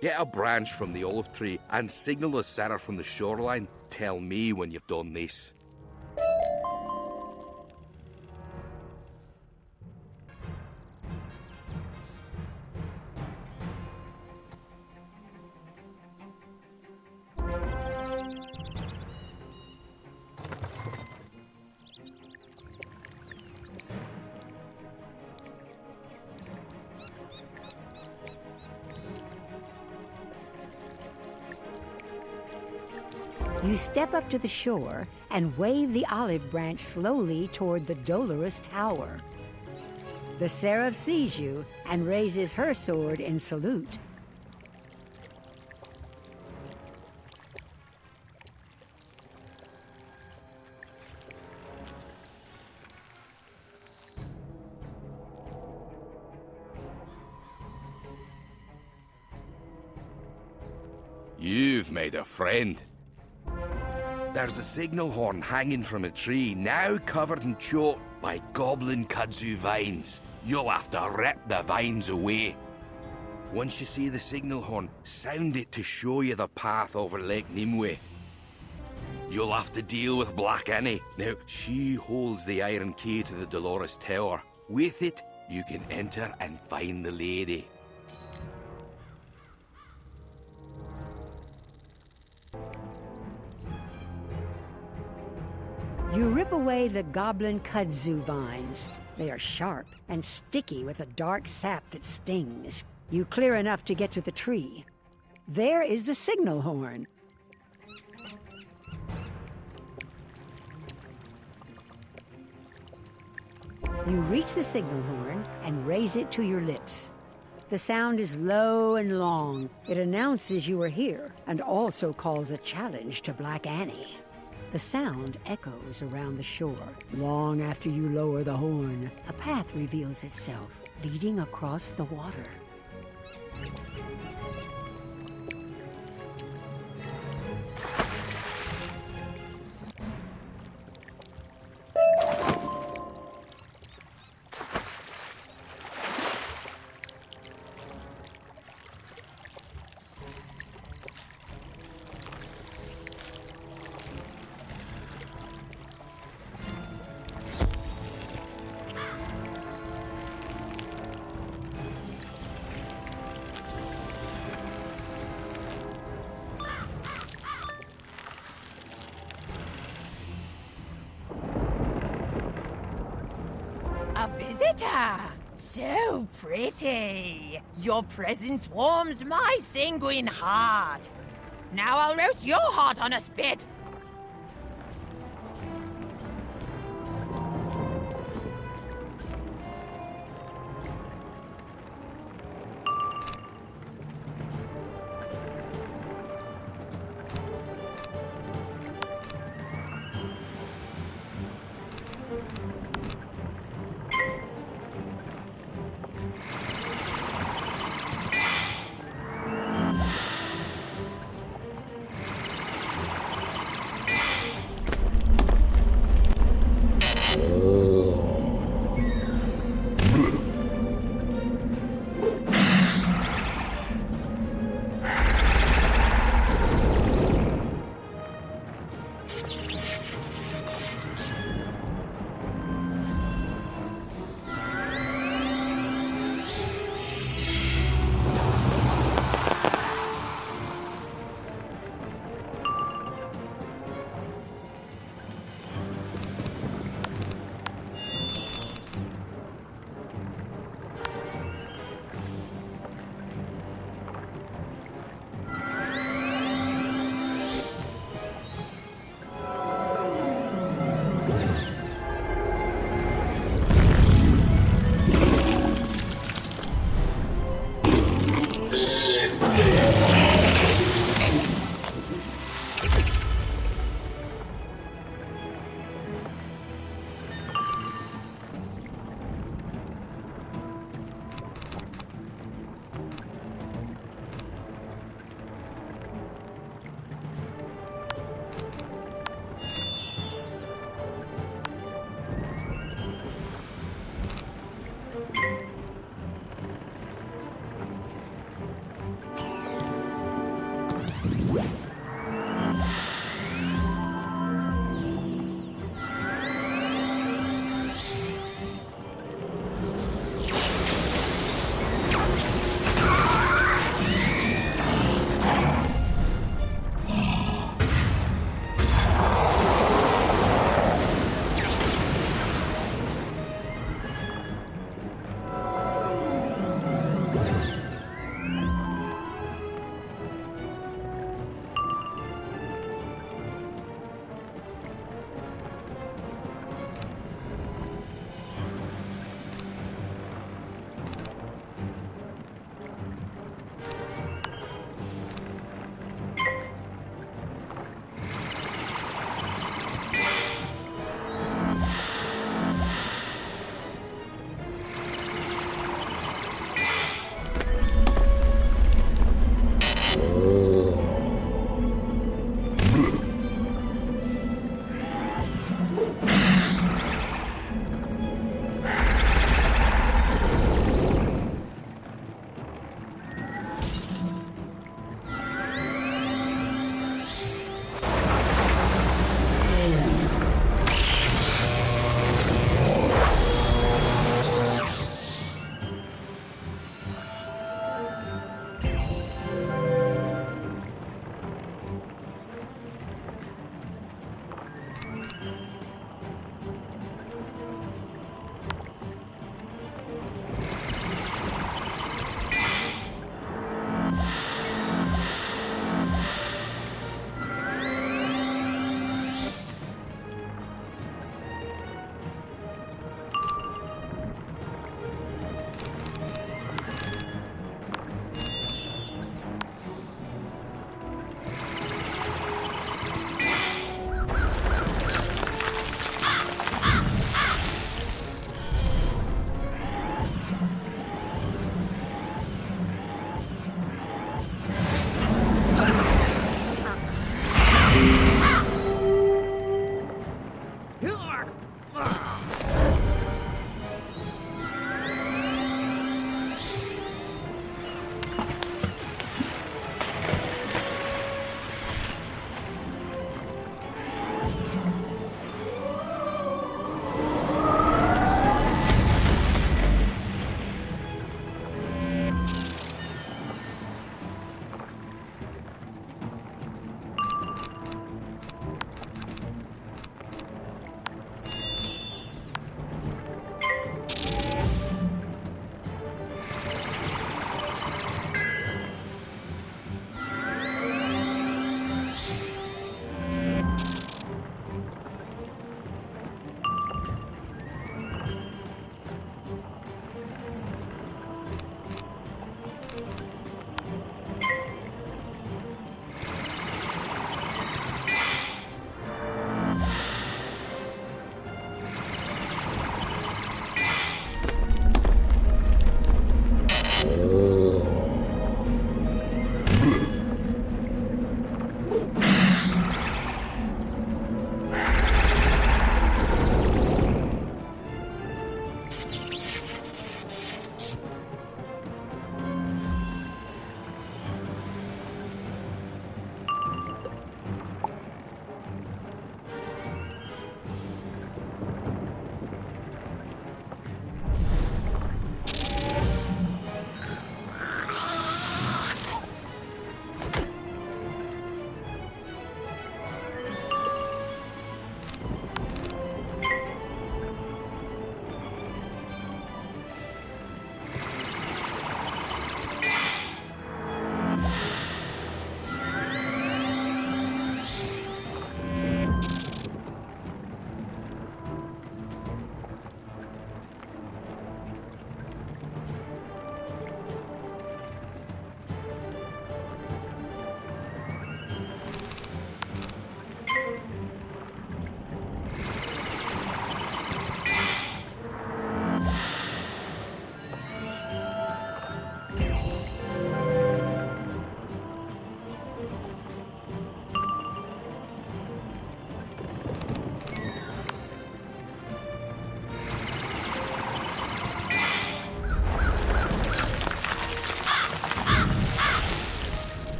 Get a branch from the olive tree and signal the Seraph from the shoreline. Tell me when you've done this. You step up to the shore and wave the olive branch slowly toward the Dolorous Tower. The Seraph sees you and raises her sword in salute. You've made a friend. There's a signal horn hanging from a tree, now covered and choked by goblin kudzu vines. You'll have to rip the vines away. Once you see the signal horn, sound it to show you the path over Lake Nimue. You'll have to deal with Black Annie. Now, she holds the iron key to the Dolores Tower. With it, you can enter and find the lady. You rip away the goblin kudzu vines. They are sharp and sticky with a dark sap that stings. You clear enough to get to the tree. There is the signal horn. You reach the signal horn and raise it to your lips. The sound is low and long. It announces you are here and also calls a challenge to Black Annie. The sound echoes around the shore. Long after you lower the horn, a path reveals itself, leading across the water. Rita! So pretty. Your presence warms my sanguine heart. Now I'll roast your heart on a spit.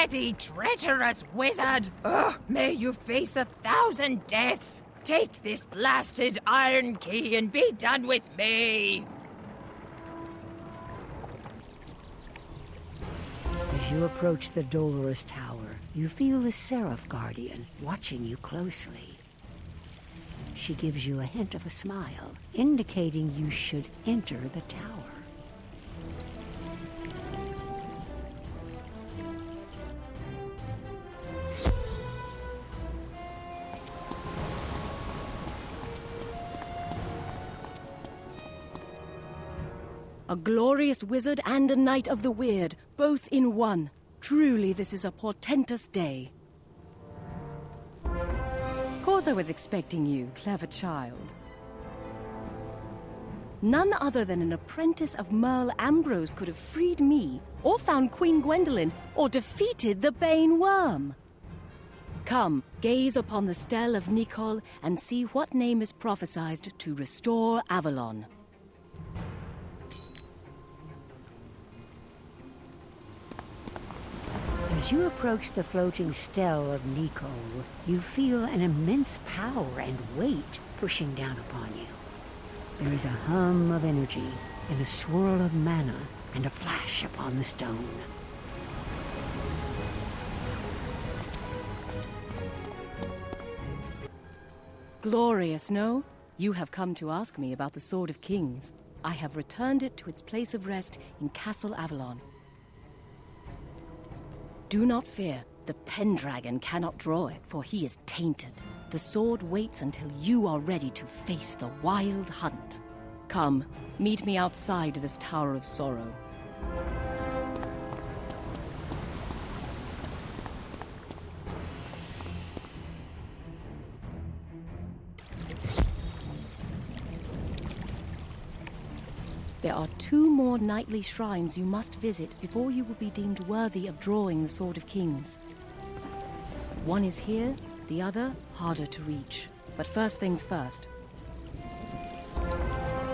bloody treacherous wizard! Oh, may you face 1,000 deaths! Take this blasted iron key and be done with me! As you approach the dolorous tower, you feel the Seraph Guardian watching you closely. She gives you a hint of a smile, indicating you should enter the tower. A glorious wizard and a knight of the weird, both in one. Truly, this is a portentous day. Of course I was expecting you, clever child. None other than an apprentice of Merle Ambrose could have freed me, or found Queen Gwendolen, or defeated the Bane Worm. Come, gaze upon the stele of Nicol and see what name is prophesied to restore Avalon. As you approach the floating stele of Nicol, you feel an immense power and weight pushing down upon you. There is a hum of energy, and a swirl of mana, and a flash upon the stone. Glorious, no? You have come to ask me about the Sword of Kings. I have returned it to its place of rest in Castle Avalon. Do not fear. The Pendragon cannot draw it, for he is tainted. The sword waits until you are ready to face the wild hunt. Come, meet me outside this Tower of Sorrow. There are 2 more knightly shrines you must visit before you will be deemed worthy of drawing the Sword of Kings. One is here, the other harder to reach. But first things first.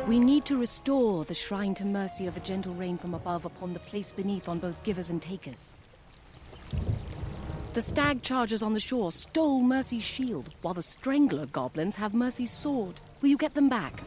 We need to restore the shrine to mercy of a gentle rain from above upon the place beneath on both givers and takers. The stag chargers on the shore stole Mercy's shield, while the strangler goblins have Mercy's sword. Will you get them back?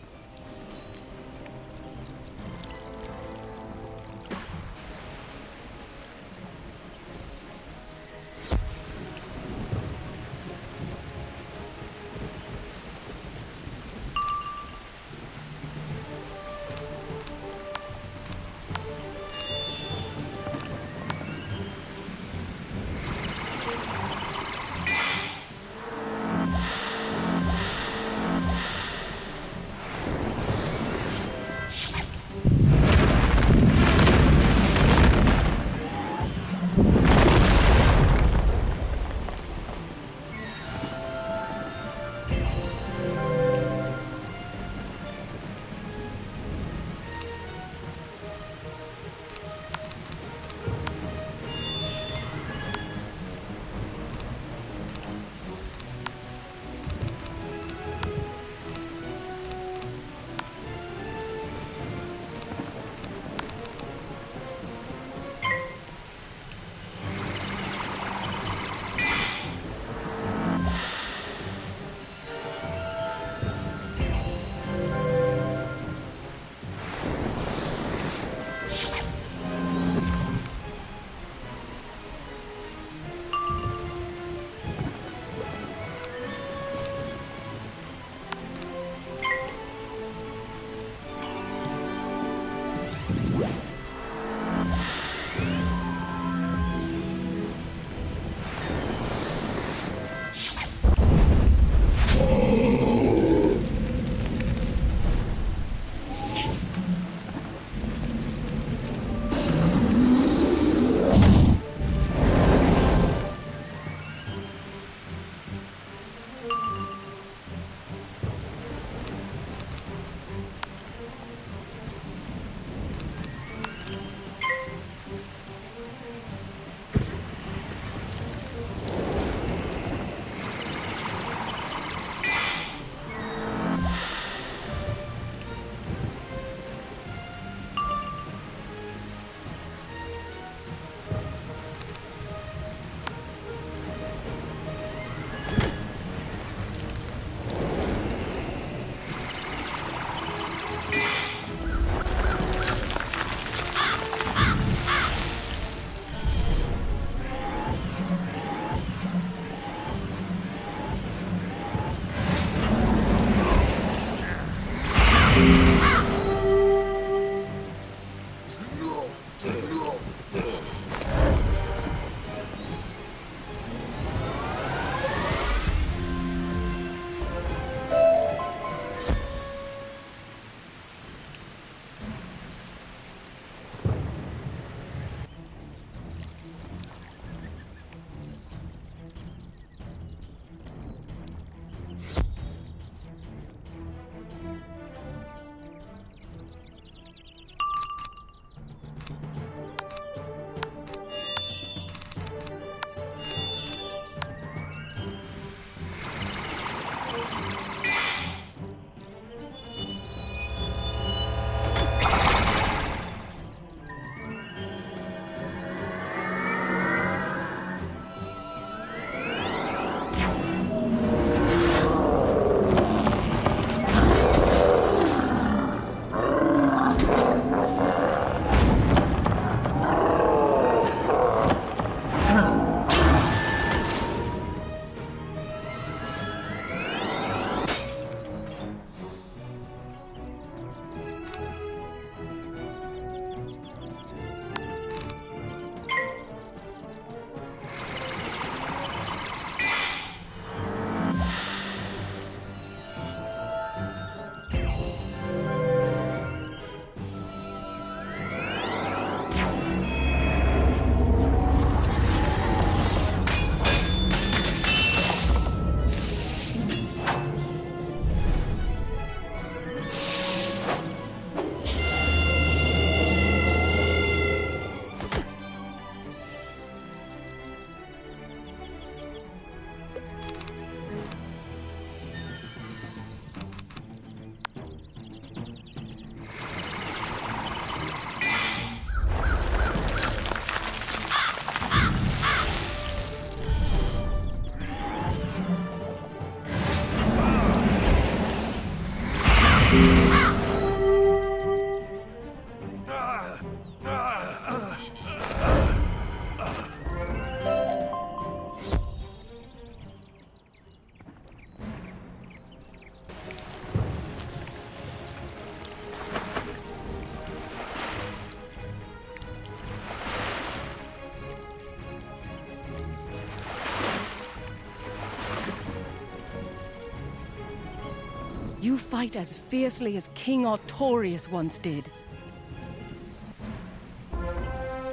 You fight as fiercely as King Artorius once did.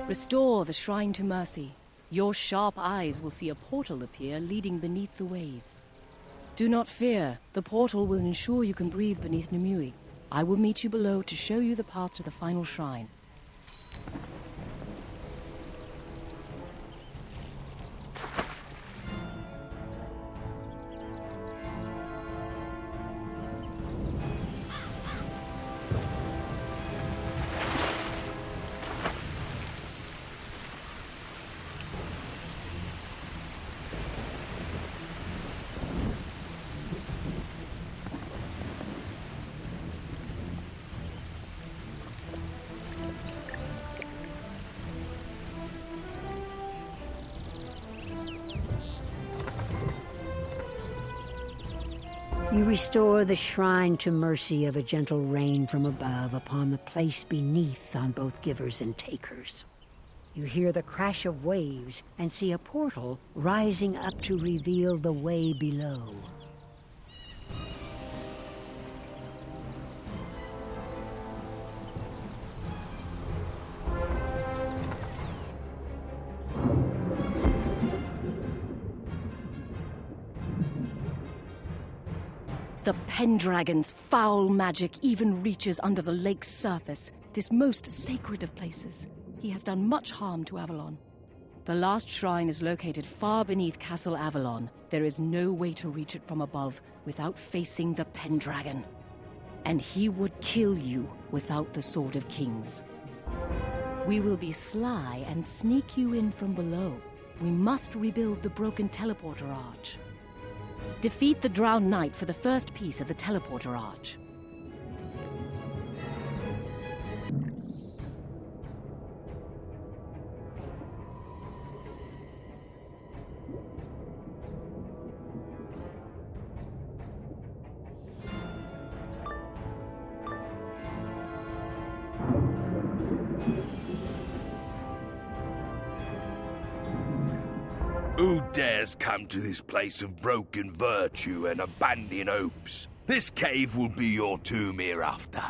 Restore the Shrine to Mercy. Your sharp eyes will see a portal appear leading beneath the waves. Do not fear. The portal will ensure you can breathe beneath Nimue. I will meet you below to show you the path to the final shrine. You restore the shrine to mercy of a gentle rain from above upon the place beneath on both givers and takers. You hear the crash of waves and see a portal rising up to reveal the way below. The Pendragon's foul magic even reaches under the lake's surface, this most sacred of places. He has done much harm to Avalon. The last shrine is located far beneath Castle Avalon. There is no way to reach it from above without facing the Pendragon. And he would kill you without the Sword of Kings. We will be sly and sneak you in from below. We must rebuild the broken teleporter arch. Defeat the drowned knight for the first piece of the teleporter arch. Who dares come to this place of broken virtue and abandoned hopes? This cave will be your tomb hereafter.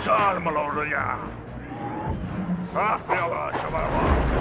Salmalorja. Ahjala, Savava.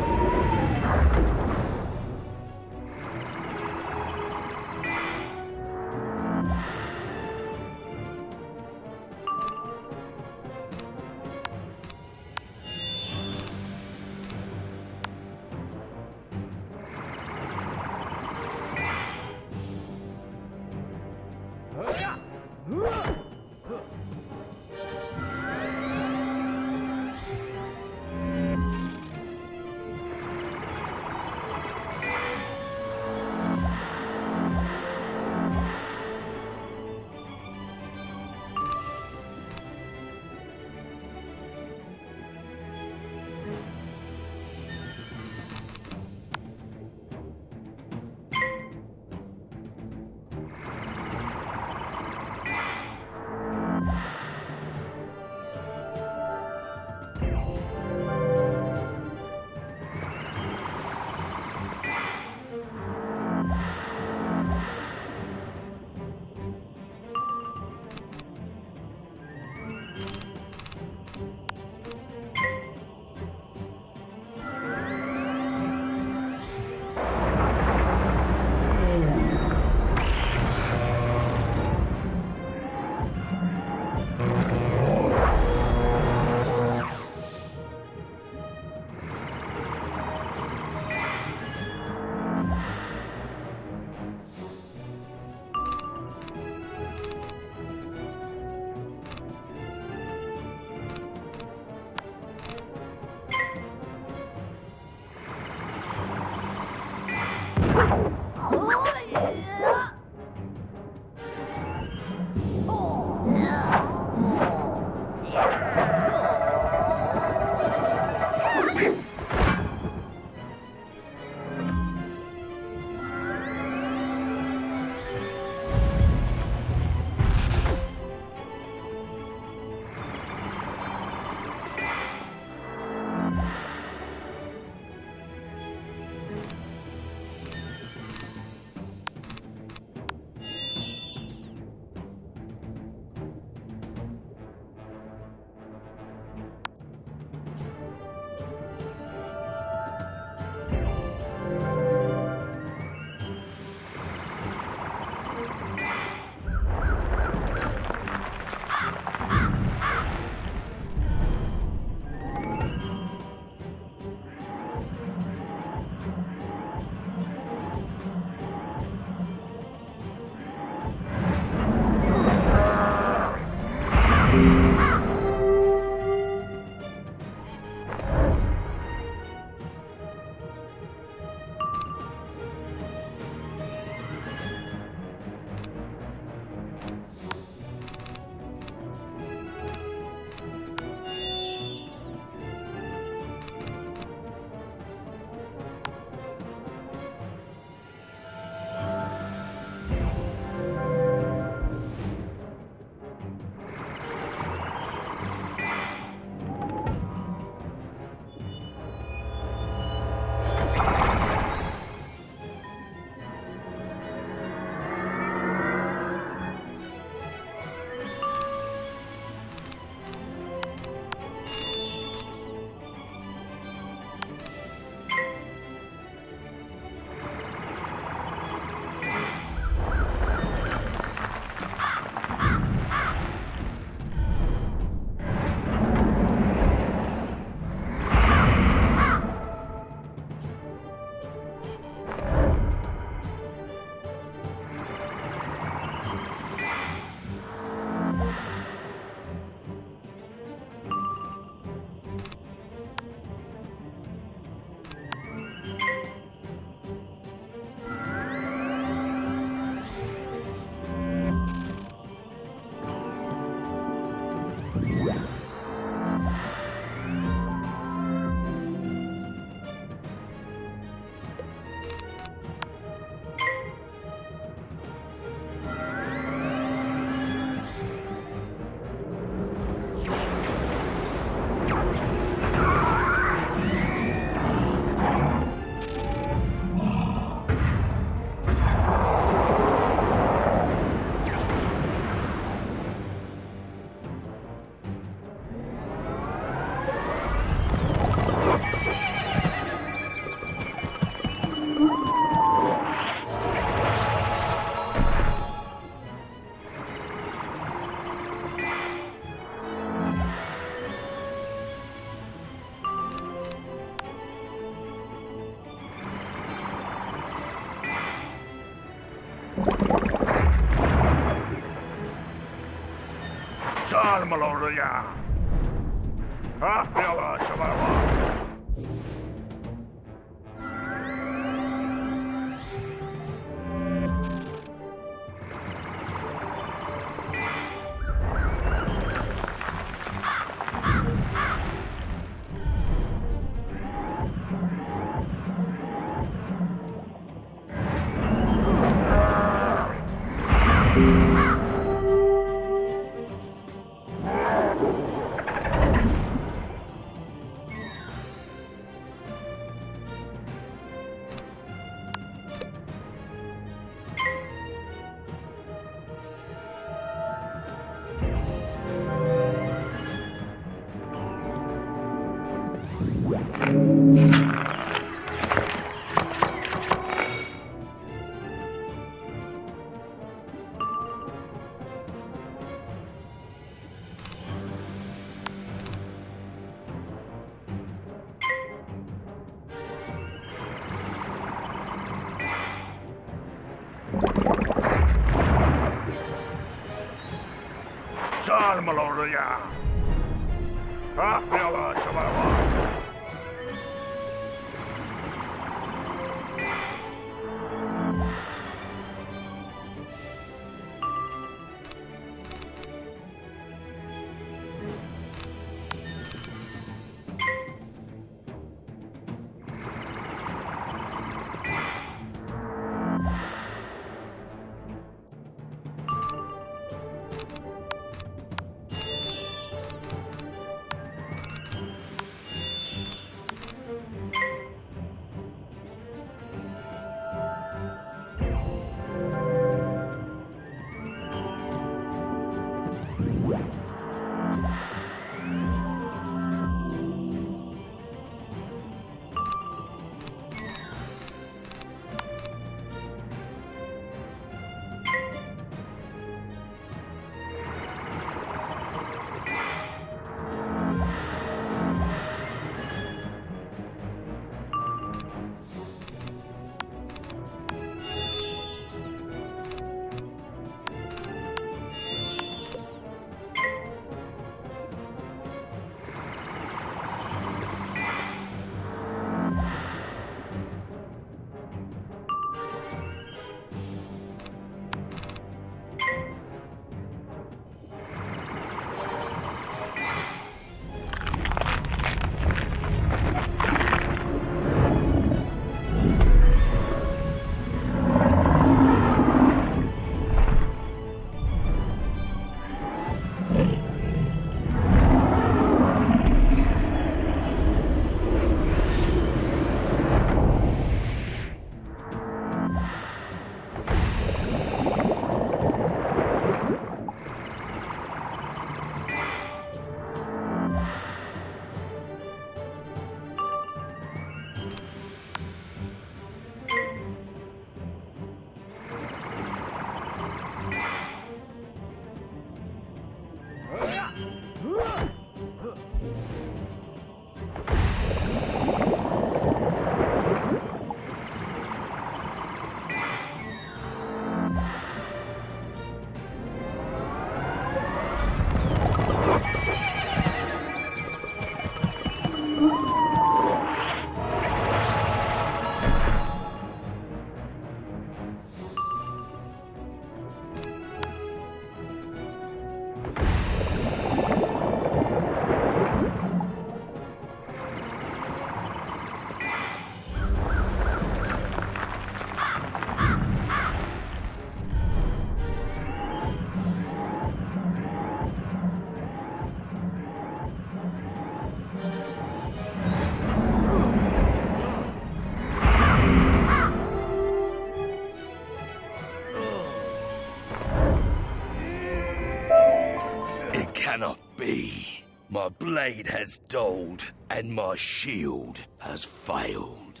cannot be. My blade has dulled, and my shield has failed.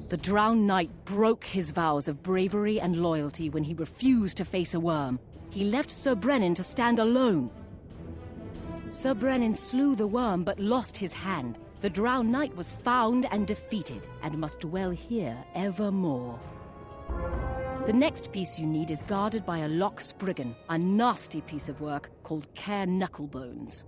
The drowned knight broke his vows of bravery and loyalty when he refused to face a worm. he left Sir Brennan to stand alone. Sir Brennan slew the worm but lost his hand. The drowned knight was found and defeated, and must dwell here evermore. The next piece you need is guarded by a lock spriggan, a nasty piece of work called Care Knucklebones.